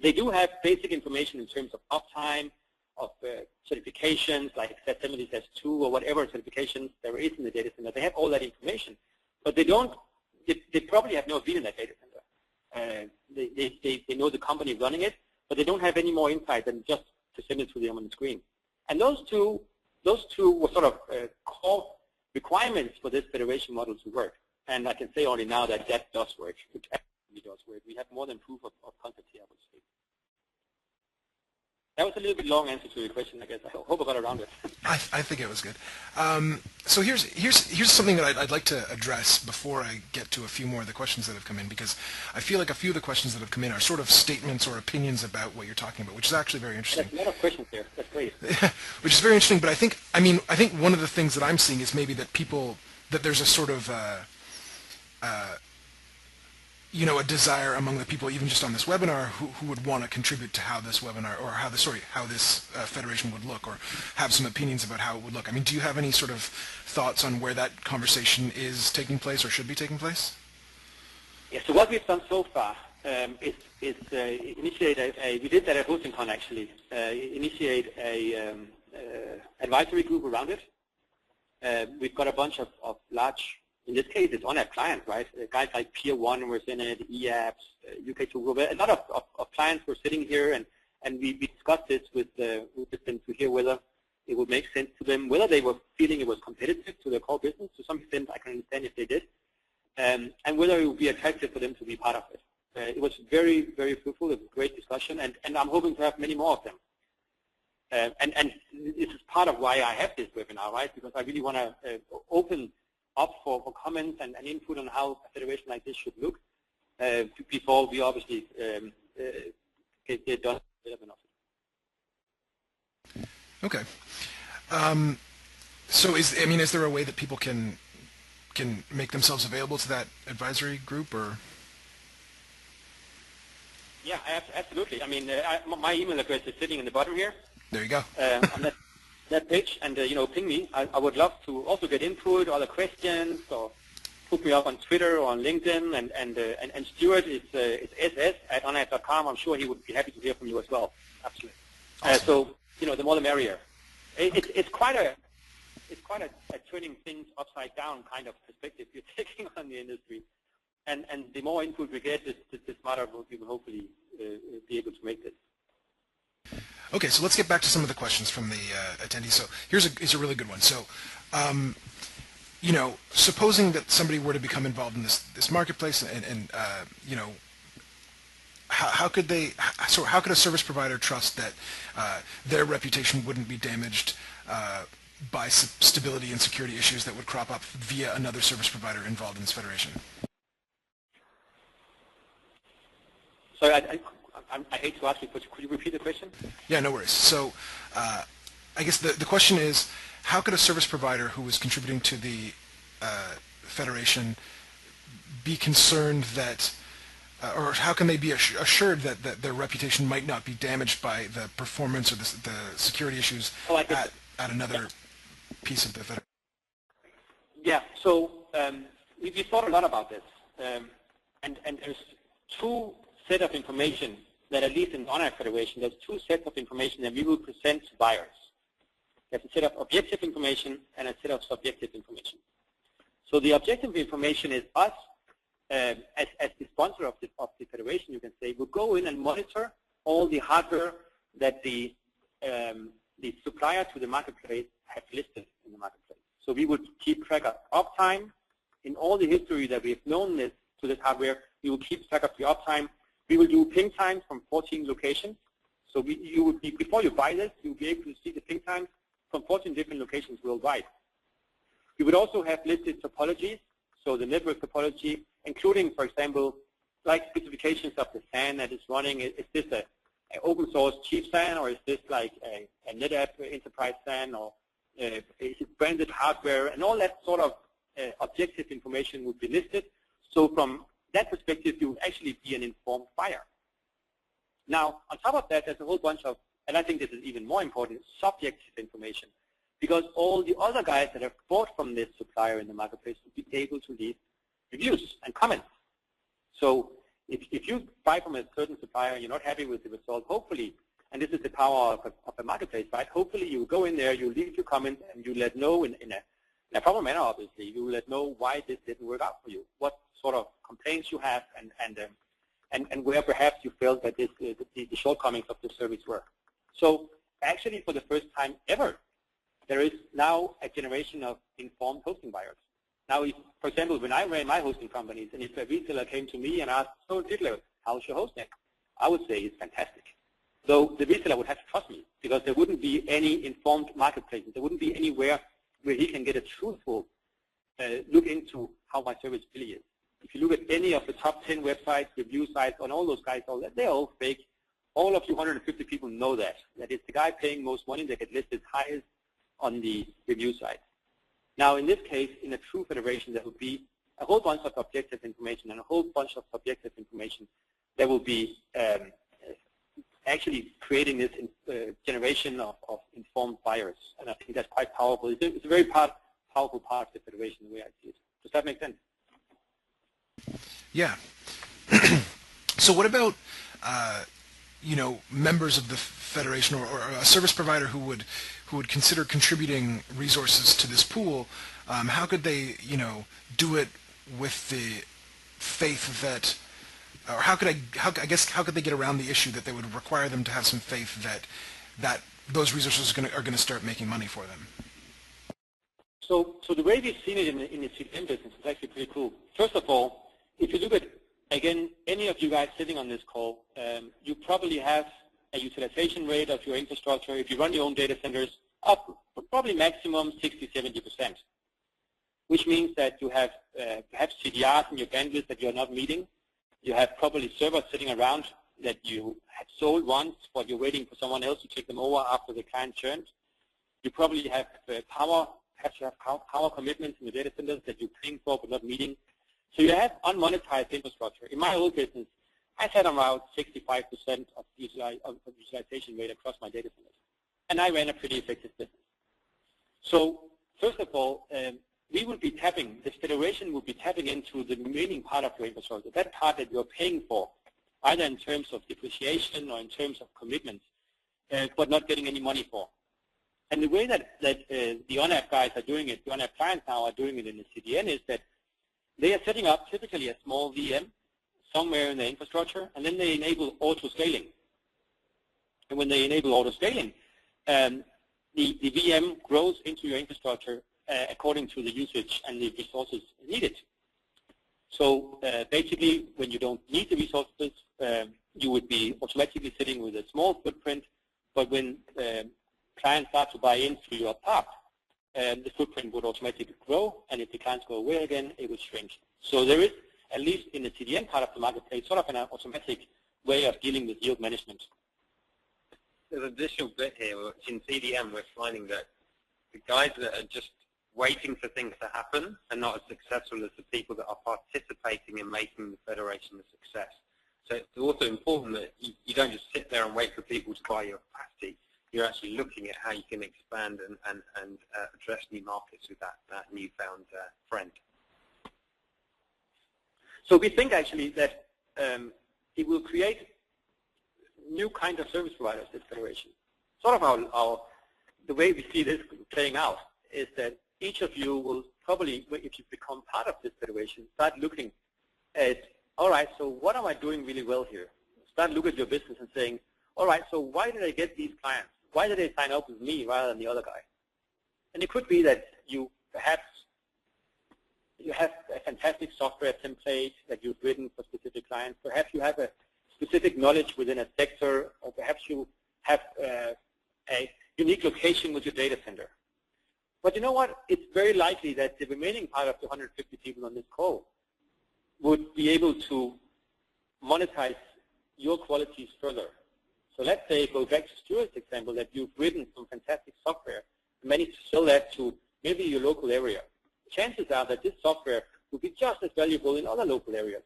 They do have basic information in terms of uptime, of certifications like SAT70, SAS2, or whatever certifications there is in the data center. They have all that information, but they don't. They probably have never been in that data center. They know the company running it, but they don't have any more insight than just to send it to them on the screen. And those two were sort of core requirements for this federation model to work. And I can say already now that that does work. It actually does work. We have more than proof of concept here, I would say. That was a little bit long answer to your question, I guess. I hope I got around it. I think it was good. So here's something that I'd like to address before I get to a few more of the questions that have come in, because I feel like a few of the questions that have come in are sort of statements or opinions about what you're talking about, which is actually very interesting. There's a lot of questions there. That's great. Which is very interesting, but I think one of the things that I'm seeing is maybe that there's a sort of a desire among the people, even just on this webinar, who would want to contribute to how this webinar, or how this federation would look, or have some opinions about how it would look. I mean, do you have any sort of thoughts on where that conversation is taking place or should be taking place? Yeah, so what we've done so far is initiate we did that at HostingCon actually, initiate a advisory group around it. We've got a bunch of large, in this case, it's on-app clients, right? Guys like Pier 1 were in it, eApps, UK2 Group. A lot of clients were sitting here, and we discussed this with them to hear whether it would make sense to them, whether they were feeling it was competitive to their core business. To some extent, I can understand if they did, and whether it would be attractive for them to be part of it. It was very, very fruitful. It was a great discussion, and I'm hoping to have many more of them. And this is part of why I have this webinar, right? Because I really want to open up for comments and input on how a federation like this should look. before we obviously get done development of it. Okay. So is there a way that people can make themselves available to that advisory group, or? Yeah, absolutely. I mean, my email address is sitting in the bottom here. There you go. On that page, and ping me. I would love to also get input, other questions, or put me up on Twitter or on LinkedIn. And Stuart is ss@onad.com. I'm sure he would be happy to hear from you as well. Absolutely. Awesome. So the more the merrier. It's quite a turning things upside down kind of perspective you're taking on the industry. And the more input we get, the smarter we will hopefully be able to make this. Okay, so let's get back to some of the questions from the attendees. So here's a really good one. So, supposing that somebody were to become involved in this marketplace, and how could a service provider trust that their reputation wouldn't be damaged by stability and security issues that would crop up via another service provider involved in this federation? So I hate to ask you, but could you repeat the question? Yeah, no worries. So I guess the question is, how could a service provider who is contributing to the federation be concerned that, or how can they be assured that their reputation might not be damaged by the performance or the security issues at another piece of the federation? Yeah, so we thought a lot about this, and there's two set of information that, at least in the ONAD Federation, there's two sets of information that we will present to buyers. There's a set of objective information and a set of subjective information. So the objective information is us, as the sponsor of the federation, you can say, will go in and monitor all the hardware that the supplier to the marketplace have listed in the marketplace. So we would keep track of uptime. In all the history that we have known to this hardware, we will keep track of the uptime. We will do ping times from 14 locations. So you would be, before you buy this, you'll be able to see the ping times from 14 different locations worldwide. We would also have listed topologies, so the network topology, including, for example, like specifications of the SAN that is running. Is this an open source cheap SAN, or is this like a NetApp enterprise SAN, or is it branded hardware? And all that sort of objective information would be listed. So from that perspective, you would actually be an informed buyer. Now, on top of that, there's a whole bunch of, and I think this is even more important, subjective information, because all the other guys that have bought from this supplier in the marketplace will be able to leave reviews and comments. So if you buy from a certain supplier and you're not happy with the result, hopefully, and this is the power of a marketplace, right? Hopefully you go in there, you leave your comment, and you let know in a proper manner, obviously, you let know why this didn't work out for you, what sort of complaints you have, and where perhaps you felt that the shortcomings of the service were. So actually, for the first time ever, there is now a generation of informed hosting buyers. Now, if, for example, when I ran my hosting companies, and if a retailer came to me and asked, so Dietler, how's your hosting? I would say it's fantastic. Though the retailer would have to trust me, because there wouldn't be any informed marketplaces. There wouldn't be anywhere where he can get a truthful look into how my service really is. If you look at any of the top 10 websites, review sites, on all those guys, they're all fake. All of you 150 people know that it's the guy paying most money that gets listed highest on the review site. Now, in this case, in a true federation, there will be a whole bunch of objective information and a whole bunch of subjective information that will be actually creating this generation of informed buyers. And I think that's quite powerful. It's a very powerful part of the federation, the way I see it. Does that make sense? Yeah. So what about members of the federation or a service provider who would consider contributing resources to this pool? How could they do it with the faith that, or how could they get around the issue that they would require them to have some faith that those resources are going to start making money for them? So the way we've seen it in the CDN business is actually pretty cool. First of all, if you look at, again, any of you guys sitting on this call, you probably have a utilization rate of your infrastructure, if you run your own data centers, up probably maximum 60–70%, which means that you have perhaps CDRs in your bandwidth that you're not meeting. You have probably servers sitting around that you had sold once, but you're waiting for someone else to take them over after the client churned. You probably have power commitments in the data centers that you're paying for but not meeting. So you have unmonetized infrastructure. In my old business, I had around 65% of utilization rate across my data centers. And I ran a pretty effective business. So first of all, we will be tapping, the federation will be tapping into the remaining part of your infrastructure, that part that you're paying for, either in terms of depreciation or in terms of commitments, but not getting any money for. And the way that the on-app guys are doing it, the on-app clients now are doing it in the CDN, is that they are setting up typically a small VM somewhere in the infrastructure, and then they enable auto-scaling. And when they enable auto-scaling, the VM grows into your infrastructure according to the usage and the resources needed. So basically, when you don't need the resources, you would be automatically sitting with a small footprint, but when clients start to buy into your top, the footprint would automatically grow, and if the clients go away again, it would shrink. So there is, at least in the CDN part of the marketplace, sort of an automatic way of dealing with yield management. There's an additional bit here. In CDN, we're finding that the guys that are just waiting for things to happen are not as successful as the people that are participating in making the federation a success. So it's also important that you don't just sit there and wait for people to buy your capacity. You're actually looking at how you can expand and address new markets with that newfound friend. So we think actually that it will create new kind of service providers, this federation. Sort of the way we see this playing out is that each of you will probably, if you become part of this federation, start looking at, all right, so what am I doing really well here? Start looking at your business and saying, all right, so why did I get these clients? Why did they sign up with me rather than the other guy? And it could be that you perhaps you have a fantastic software template that you've written for specific clients. Perhaps you have a specific knowledge within a sector, or perhaps you have a unique location with your data center. But you know what? It's very likely that the remaining part of the 150 people on this call would be able to monetize your qualities further. So let's say, go back to Stuart's example, that you've written some fantastic software and managed to sell that to maybe your local area. Chances are that this software will be just as valuable in other local areas.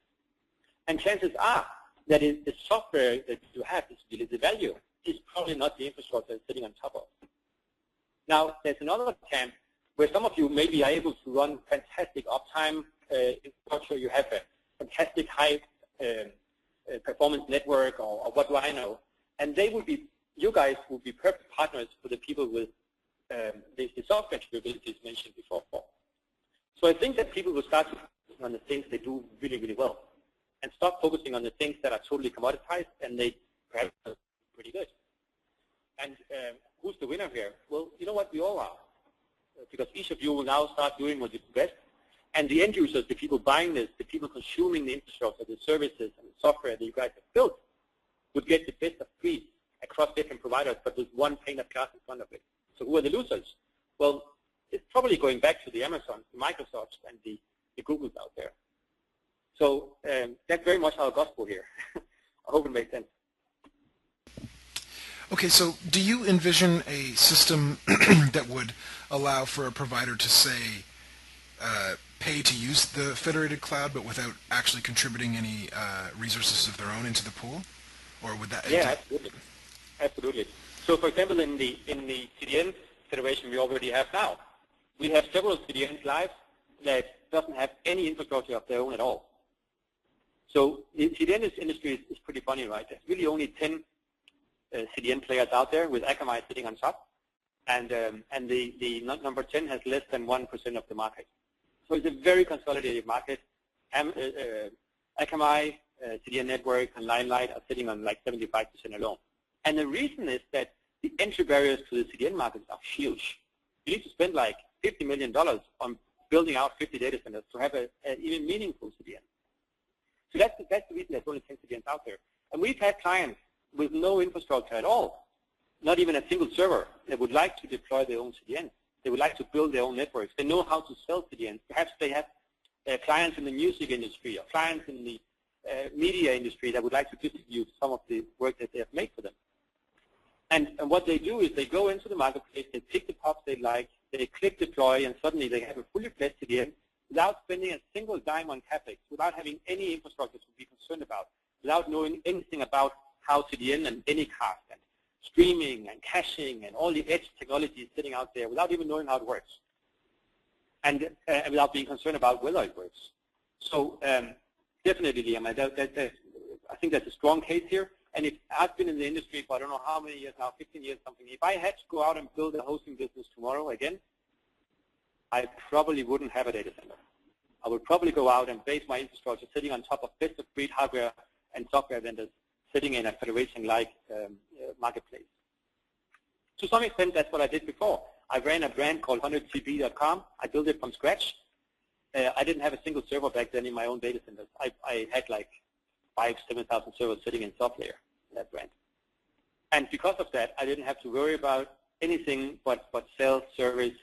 And chances are that the software that you have is really the value. It's probably not the infrastructure it's sitting on top of. Now, there's another camp where some of you maybe are able to run fantastic uptime infrastructure. You have a fantastic high performance network or what do I know. And they would be, you guys would be perfect partners for the people with the software capabilities mentioned before. So I think that people will start to focus on the things they do really, really well and stop focusing on the things that are totally commoditized and they perhaps are pretty good. And who's the winner here? Well, you know what? We all are. Because each of you will now start doing what you do best. And the end users, the people buying this, the people consuming the infrastructure, the services and the software that you guys have built, would get the best of breed across different providers, but with one pane of glass in front of it. So who are the losers? Well, it's probably going back to the Amazons, the Microsofts, and the Googles out there. So that's very much our gospel here. I hope it makes sense. Okay, so do you envision a system that would allow for a provider to say, pay to use the federated cloud, but without actually contributing any resources of their own into the pool? Or would that? Yeah, absolutely. Absolutely. So, for example, in the CDN federation we already have now, we have several CDNs live that doesn't have any infrastructure of their own at all. So the CDN industry is pretty funny, right? There's really only 10 CDN players out there with Akamai sitting on top, and the number 10 has less than 1% of the market. So it's a very consolidated market. Akamai, CDN Network, and Limelight are sitting on like 75% alone. And the reason is that the entry barriers to the CDN markets are huge. You need to spend like $50 million on building out 50 data centers to have an even meaningful CDN. So that's the reason there's only 10 CDNs out there. And we've had clients with no infrastructure at all, not even a single server, that would like to deploy their own CDN. They would like to build their own networks. They know how to sell CDNs. Perhaps they have clients in the music industry or clients in the media industry that would like to distribute some of the work that they have made for them. And what they do is they go into the marketplace, they pick the pops they like, they click deploy, and suddenly they have a fully fledged CDN without spending a single dime on CapEx, without having any infrastructure to be concerned about, without knowing anything about how CDN and Anycast and streaming and caching and all the edge technology sitting out there, without even knowing how it works, and without being concerned about whether it works. So definitely, Liam, I think that's a strong case here. And if I've been in the industry for I don't know how many years now, 15 years something, if I had to go out and build a hosting business tomorrow again, I probably wouldn't have a data center. I would probably go out and base my infrastructure sitting on top of best-of-breed hardware and software vendors sitting in a federation-like marketplace. To some extent, that's what I did before. I ran a brand called 100cb.com. I built it from scratch. I didn't have a single server back then in my own data centers. I had like 5,000, 7,000 servers sitting in SoftLayer, that brand. And because of that, I didn't have to worry about anything but sales, service,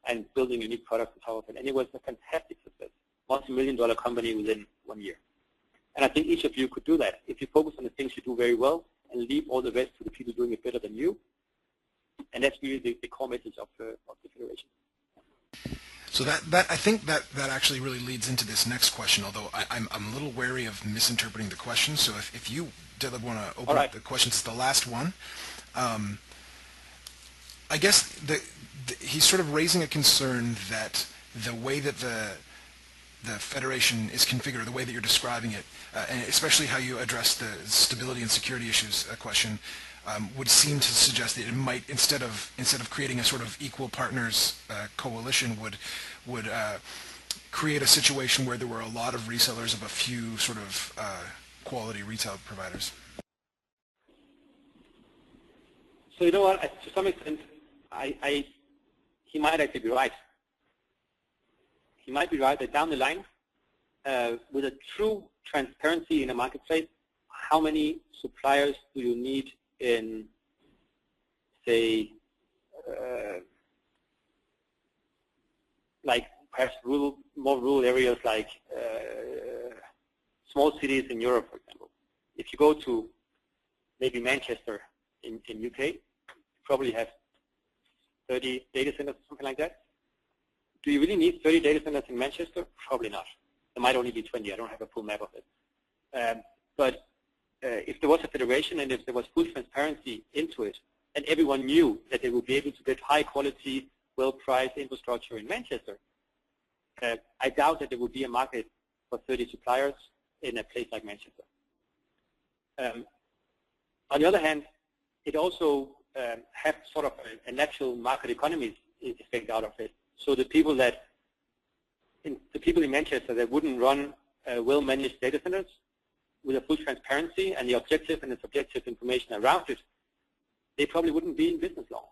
and building unique products on top of it. And it was a fantastic success, multi-million-dollar company within 1 year. And I think each of you could do that if you focus on the things you do very well and leave all the rest to the people doing it better than you. And that's really the core message of the Federation. So that I think that actually really leads into this next question, although I'm a little wary of misinterpreting the question. So if you, Dylan, want to open up the question, it's the last one. I guess he's sort of raising a concern that the way that the Federation is configured, the way that you're describing it, and especially how you address the stability and security issues question, would seem to suggest that it might, instead of creating a sort of equal partners coalition, would create a situation where there were a lot of resellers of a few sort of quality retail providers. So you know what? To some extent, he might actually be right. He might be right that down the line, with a true transparency in a marketplace, how many suppliers do you need in, say, like perhaps more rural areas like small cities in Europe, for example. If you go to maybe Manchester in UK, you probably have 30 data centers, something like that. Do you really need 30 data centers in Manchester? Probably not. There might only be 20. I don't have a full map of it. But if there was a federation and if there was full transparency into it, and everyone knew that they would be able to get high-quality, well-priced infrastructure in Manchester, I doubt that there would be a market for 30 suppliers in a place like Manchester. On the other hand, it also has sort of a natural market economy effect out of it. So the people in Manchester that wouldn't run well-managed data centers with a full transparency and the objective and the subjective information around it, they probably wouldn't be in business long.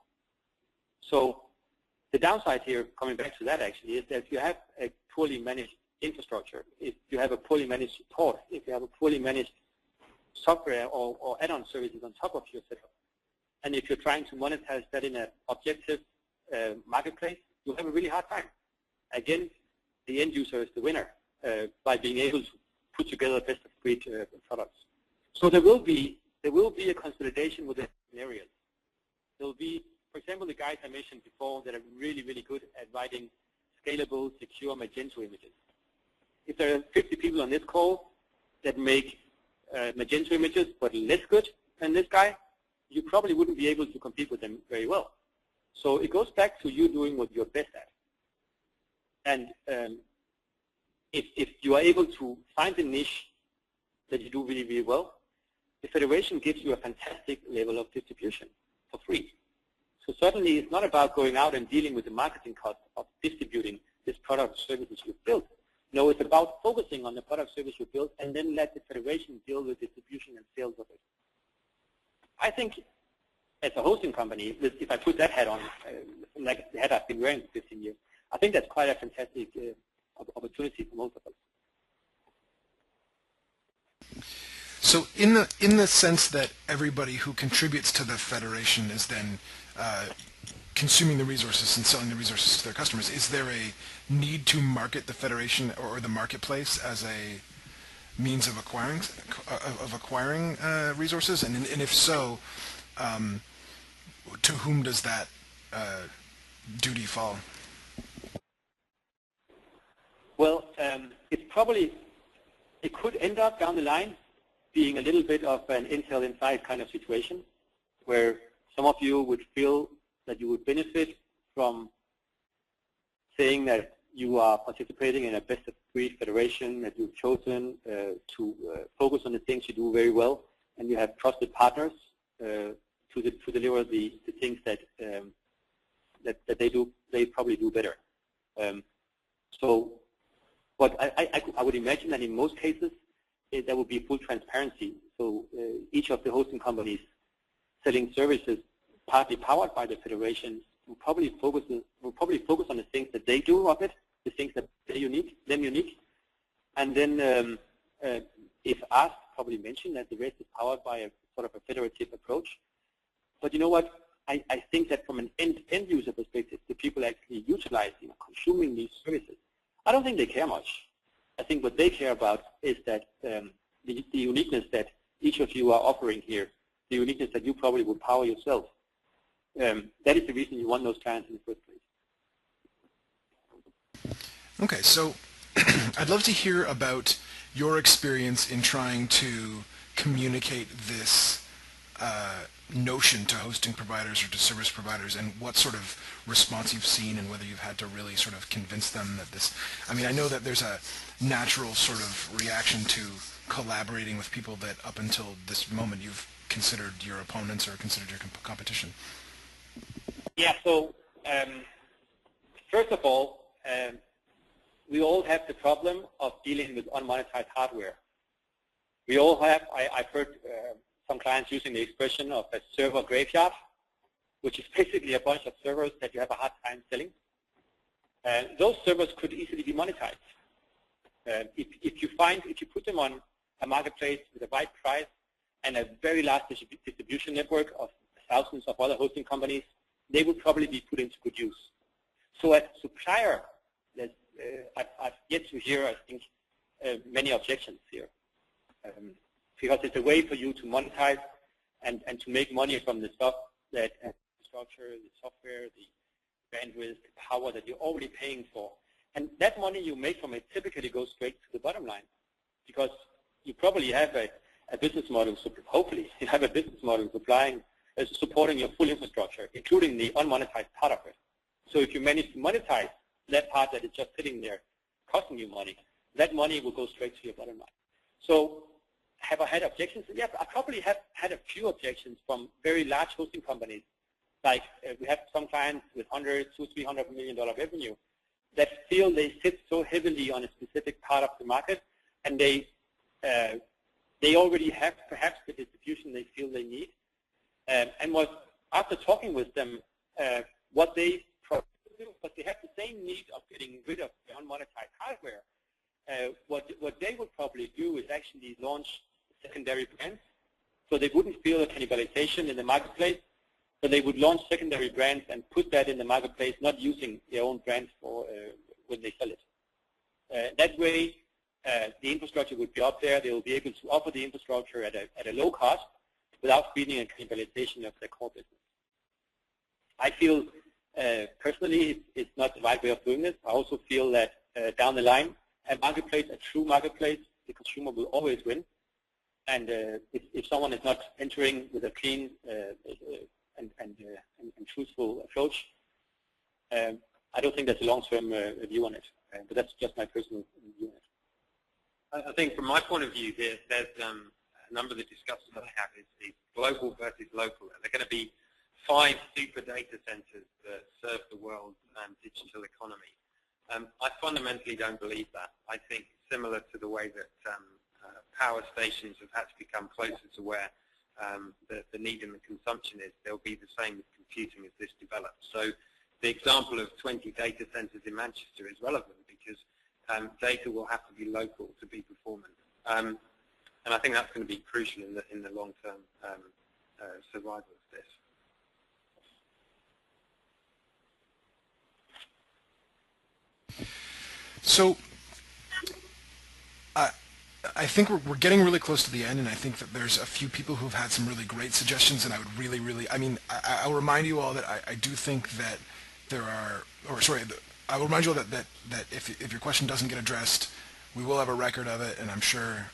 So the downside here, coming back to that actually, is that if you have a poorly managed infrastructure, if you have a poorly managed support, if you have a poorly managed software or add-on services on top of your setup, and if you're trying to monetize that in an objective marketplace, you'll have a really hard time. Again, the end user is the winner by being able to put together best-of-breed products. So there will be a consolidation within areas. There will be, for example, the guys I mentioned before that are really, really good at writing scalable, secure Magento images. If there are 50 people on this call that make Magento images but less good than this guy, you probably wouldn't be able to compete with them very well. So it goes back to you doing what you're best at. And if you are able to find a niche that you do really, really well, the Federation gives you a fantastic level of distribution for free. So certainly it's not about going out and dealing with the marketing cost of distributing this product or services you've built. No, it's about focusing on the product service you built and then let the Federation deal with distribution and sales of it. I think as a hosting company, if I put that hat on, like the hat I've been wearing for 15 years, I think that's quite a fantastic opportunity for most of us. So in the sense that everybody who contributes to the Federation is then consuming the resources and selling the resources to their customers, is there a need to market the Federation or the marketplace as means of acquiring resources, and if so, um, to whom does that duty fall? Well, it could end up down the line being a little bit of an Intel Inside kind of situation, where some of you would feel that you would benefit from saying that you are participating in a best-of-breed federation, that you've chosen to focus on the things you do very well, and you have trusted partners to deliver the things that they probably do better. But I would imagine that in most cases there would be full transparency. So each of the hosting companies selling services partly powered by the federations will probably focus on the things that they do of it, the things that are unique, and then if asked, probably mention that the rest is powered by a sort of a federative approach. But you know what? I think that from an end user perspective, the people actually utilizing or consuming these services, I don't think they care much. I think what they care about is that the uniqueness that each of you are offering here, the uniqueness that you probably would power yourself. That is the reason you want those clients in the first place. Okay, so I'd love to hear about your experience in trying to communicate this notion to hosting providers or to service providers, and what sort of response you've seen, and whether you've had to really sort of convince them that this, I mean, I know that there's a natural sort of reaction to collaborating with people that up until this moment you've considered your opponents or considered your competition. Yeah, so first of all, we all have the problem of dealing with unmonetized hardware. We all have, I've heard some clients using the expression of a server graveyard, which is basically a bunch of servers that you have a hard time selling. Those servers could easily be monetized. If you put them on a marketplace with a right price and a very large distribution network of thousands of other hosting companies, they would probably be put into good use. So as a supplier, I've yet to hear, I think, many objections here. Because it's a way for you to monetize and to make money from the stuff that the structure, the software, the bandwidth, the power that you're already paying for. And that money you make from it typically goes straight to the bottom line, because you probably have a business model, hopefully you have a business model supporting your full infrastructure, including the unmonetized part of it. So if you manage to monetize that part that is just sitting there costing you money, that money will go straight to your bottom line. So have I had objections? Yeah, I probably have had a few objections from very large hosting companies. Like we have some clients with $100, $200, $300 million revenue that feel they sit so heavily on a specific part of the market, and they already have perhaps the distribution they feel they need. And after talking with them, what they probably do, but they have the same need of getting rid of the unmonetized hardware. What they would probably do is actually launch secondary brands, so they wouldn't feel a cannibalization in the marketplace, but they would launch secondary brands and put that in the marketplace, not using their own brands for when they sell it. That way, the infrastructure would be up there. They will be able to offer the infrastructure at a low cost without feeling a cannibalization of their core business. I feel personally it's not the right way of doing this. I also feel that down the line, a marketplace, a true marketplace, the consumer will always win. And if someone is not entering with a clean and truthful approach, I don't think that's a long-term view on it. But that's just my personal view on it. I think from my point of view, there's a number of the discussions that I have is global versus local. There are going to be 5 super data centers that serve the world's digital economy. I fundamentally don't believe that. I think similar to the way that power stations have had to become closer to where the need and the consumption is, they'll be the same with computing as this develops. So the example of 20 data centers in Manchester is relevant because data will have to be local to be performant. And I think that's going to be crucial in the long-term survival of this. So I think we're getting really close to the end, and I think that there's a few people who've had some really great suggestions, and I would really, I mean, I'll remind you all that I do think that there are, or sorry, I will remind you all that if your question doesn't get addressed, we will have a record of it, and I'm sure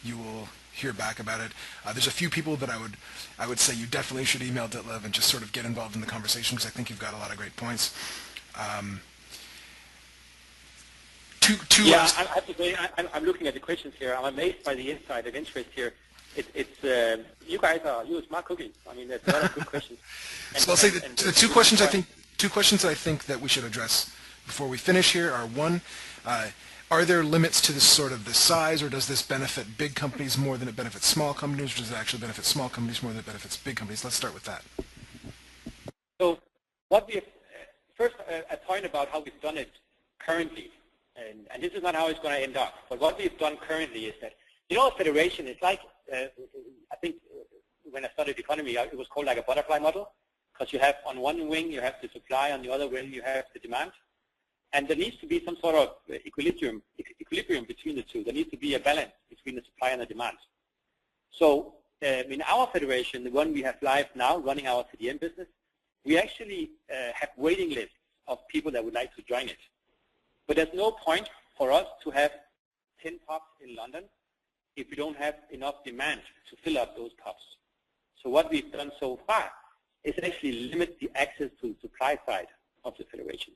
you will hear back about it. There's a few people that I would say you definitely should email Ditlev and just sort of get involved in the conversation, because I think you've got a lot of great points. Yeah, I have to say, I'm looking at the questions here. I'm amazed by the insight and interest here. It's you guys are smart cookies. I mean, there's a lot of good questions. So I'll say the two questions that I think that we should address before we finish here are: one, are there limits to this sort of the size, or does this benefit big companies more than it benefits small companies, or does it actually benefit small companies more than it benefits big companies? Let's start with that. So what we have, first a point about how we've done it currently. And this is not how it's going to end up. But what we've done currently is that, a federation is like, I think when I studied economy, it was called like a butterfly model, because you have on one wing you have the supply, on the other wing you have the demand. And there needs to be some sort of equilibrium between the two. There needs to be a balance between the supply and the demand. So in our federation, the one we have live now, running our CDM business, we actually have waiting lists of people that would like to join it. But there's no point for us to have 10 pubs in London if we don't have enough demand to fill up those pubs. So what we've done so far is actually limit the access to the supply side of the federation.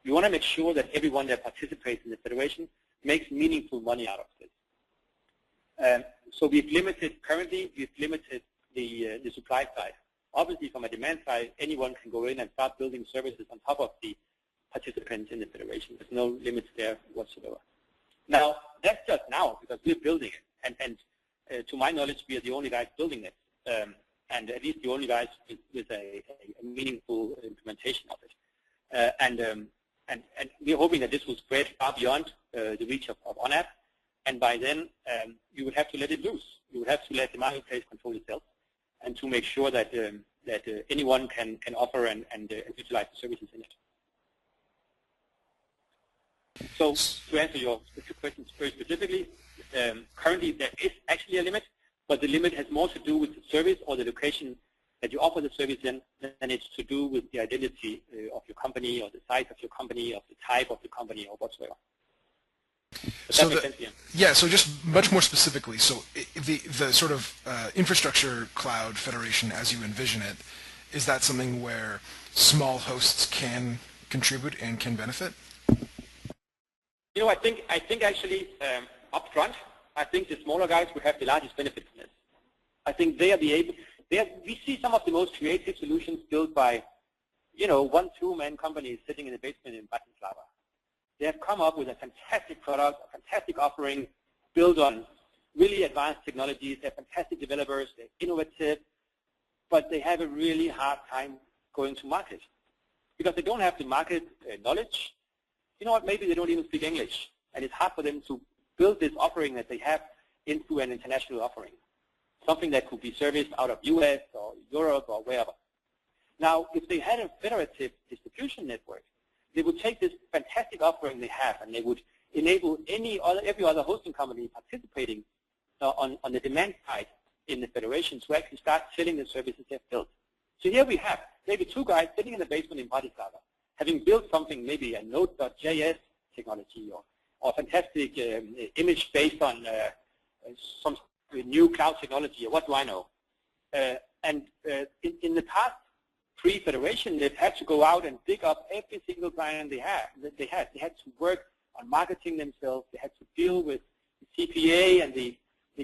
We want to make sure that everyone that participates in the federation makes meaningful money out of this. So we've limited the supply side. Obviously, from a demand side, anyone can go in and start building services on top of the participants in the federation. There's no limits there whatsoever. Now, that's just now because we're building it. And to my knowledge, we are the only guys building it. And at least the only guys with a meaningful implementation of it. And we're hoping that this will spread far beyond the reach of ONAP. And by then, you would have to let it loose. You would have to let the marketplace control itself, and to make sure that anyone can offer and utilize the services in it. So to answer your questions very specifically, currently there is actually a limit, but the limit has more to do with the service or the location that you offer the service in than it's to do with the identity of your company or the size of your company or the type of the company or whatsoever. So yeah, so just much more specifically, so the sort of infrastructure cloud federation as you envision it, is that something where small hosts can contribute and can benefit? I think actually up front, I think the smaller guys will have the largest benefit from this. I think we see some of the most creative solutions built by, 1-2-man companies sitting in the basement in Bratislava. They have come up with a fantastic product, a fantastic offering, built on really advanced technologies. They're fantastic developers, they're innovative, but they have a really hard time going to market because they don't have the market knowledge. You know what, maybe they don't even speak English, and it's hard for them to build this offering that they have into an international offering, something that could be serviced out of US or Europe or wherever. Now, if they had a federative distribution network, they would take this fantastic offering they have and they would enable every other hosting company participating on the demand side in the federation to actually start selling the services they've built. So here we have maybe 2 guys sitting in the basement in Bratislava, having built something, maybe a Node.js technology or fantastic image based on some new cloud technology, or what do I know. In the past, pre-federation, they've had to go out and dig up every single client they had. They had to work on marketing themselves. They had to deal with the CPA and the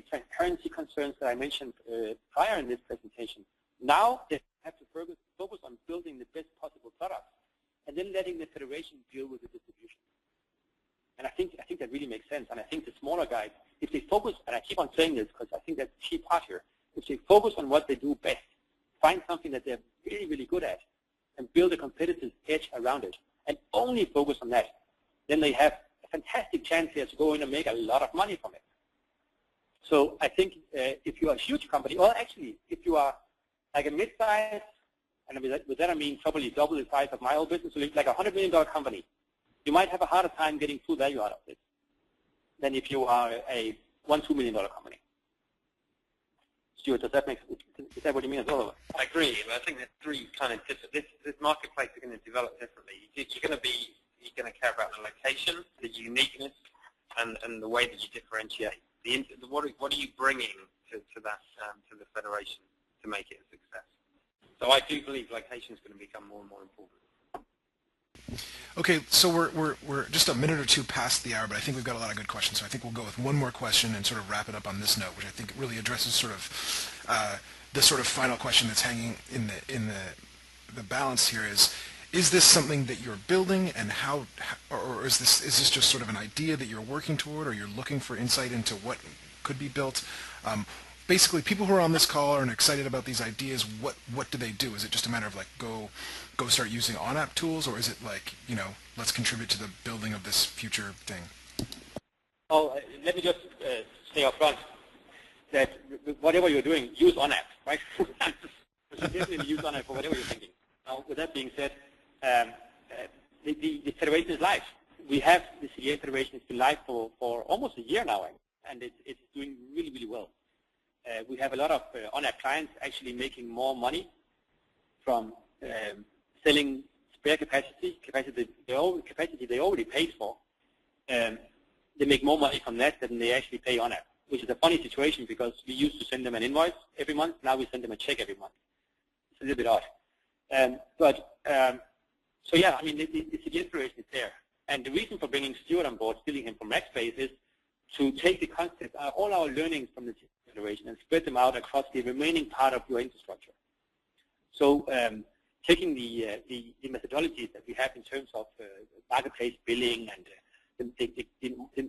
transparency concerns that I mentioned prior in this presentation. Now they have to focus on building the best possible product and then letting the federation deal with the distribution. And I think that really makes sense. And I think the smaller guys, if they focus, and I keep on saying this because I think that's the key part here, if they focus on what they do best, find something that they're really, really good at, and build a competitive edge around it, and only focus on that, then they have a fantastic chance here to go in and make a lot of money from it. So I think if you are a huge company, or actually if you are like a mid-size, and with that I mean probably double the size of my whole business, so like a $100 million company, you might have a harder time getting full value out of this than if you are a $1-2 million company. Stuart, is that what you mean as well? I agree. I think there's three kind of different. This marketplace is going to develop differently. You're going to care about the location, the uniqueness, and the way that you differentiate. What are you bringing to that to the federation to make it a success? So I do believe location is going to become more and more important. Okay, so we're just a minute or two past the hour, but I think we've got a lot of good questions. So I think we'll go with one more question and sort of wrap it up on this note, which I think really addresses sort of the sort of final question that's hanging in the balance here is this something that you're building, and how, or is this just sort of an idea that you're working toward, or you're looking for insight into what could be built? Basically, people who are on this call are excited about these ideas. What do they do? Is it just a matter of like go start using on-app tools, or is it like, you know, let's contribute to the building of this future thing? Oh, let me just say up front that whatever you're doing, use on-app, right? You definitely use on-app for whatever you're thinking. Now, with that being said, the federation is live. We have the CDN Federation. It's been live for almost a year now, and it's doing really, really well. We have a lot of on-app clients actually making more money from selling spare capacity they already paid for. They make more money from that than they actually pay on-app, which is a funny situation because we used to send them an invoice every month. Now we send them a check every month. It's a little bit odd. So yeah, I mean, the CDN Federation is there. And the reason for bringing Stuart on board, stealing him from Rackspace, is to take the concept, all our learnings from the CDN Federation, and spread them out across the remaining part of your infrastructure. So taking the methodologies that we have in terms of marketplace billing and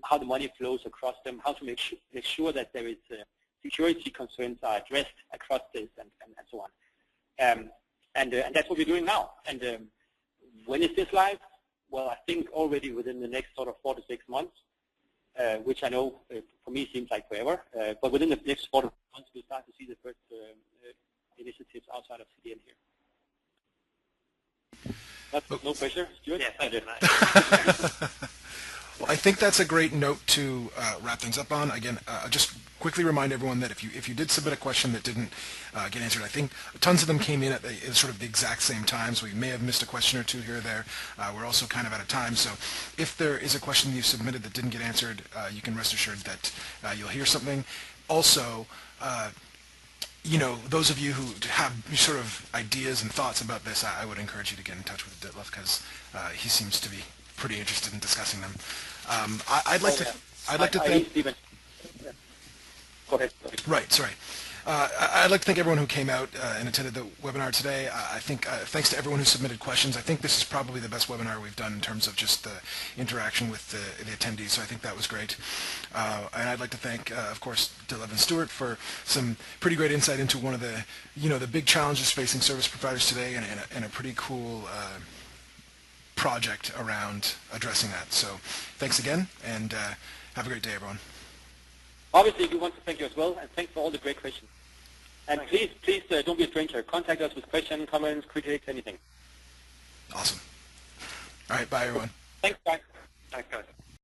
how the money flows across them, how to make sure that there is security concerns are addressed across this, and so on. And that's what we're doing now. And when is this live? Well, I think already within the next sort of 4 to 6 months, which I know for me seems like forever. But within the next 4 to 6 months, we'll start to see the first initiatives outside of CDN here. No pressure, Stuart? Yes, I did. Well, I think that's a great note to wrap things up on. Again, just quickly remind everyone that if you did submit a question that didn't get answered, I think tons of them came in at sort of the exact same time, so we may have missed a question or two here or there. We're also kind of out of time, so if there is a question you submitted that didn't get answered, you can rest assured that you'll hear something. Also, you know, those of you who have sort of ideas and thoughts about this, I would encourage you to get in touch with Ditlev, because he seems to be pretty interested in discussing them. I'd like to thank. Go ahead. Right. Sorry. I'd like to thank everyone who came out and attended the webinar today. I think thanks to everyone who submitted questions. I think this is probably the best webinar we've done in terms of just the interaction with the attendees. So I think that was great. And I'd like to thank, of course, Ditlev and Stuart for some pretty great insight into one of the, the big challenges facing service providers today, and a pretty cool project around addressing that. So thanks again, and have a great day, everyone. Obviously, we want to thank you as well, and thanks for all the great questions. And please don't be a stranger. Contact us with questions, comments, critiques, anything. Awesome. All right, bye, everyone. Thanks, guys. Thanks, guys.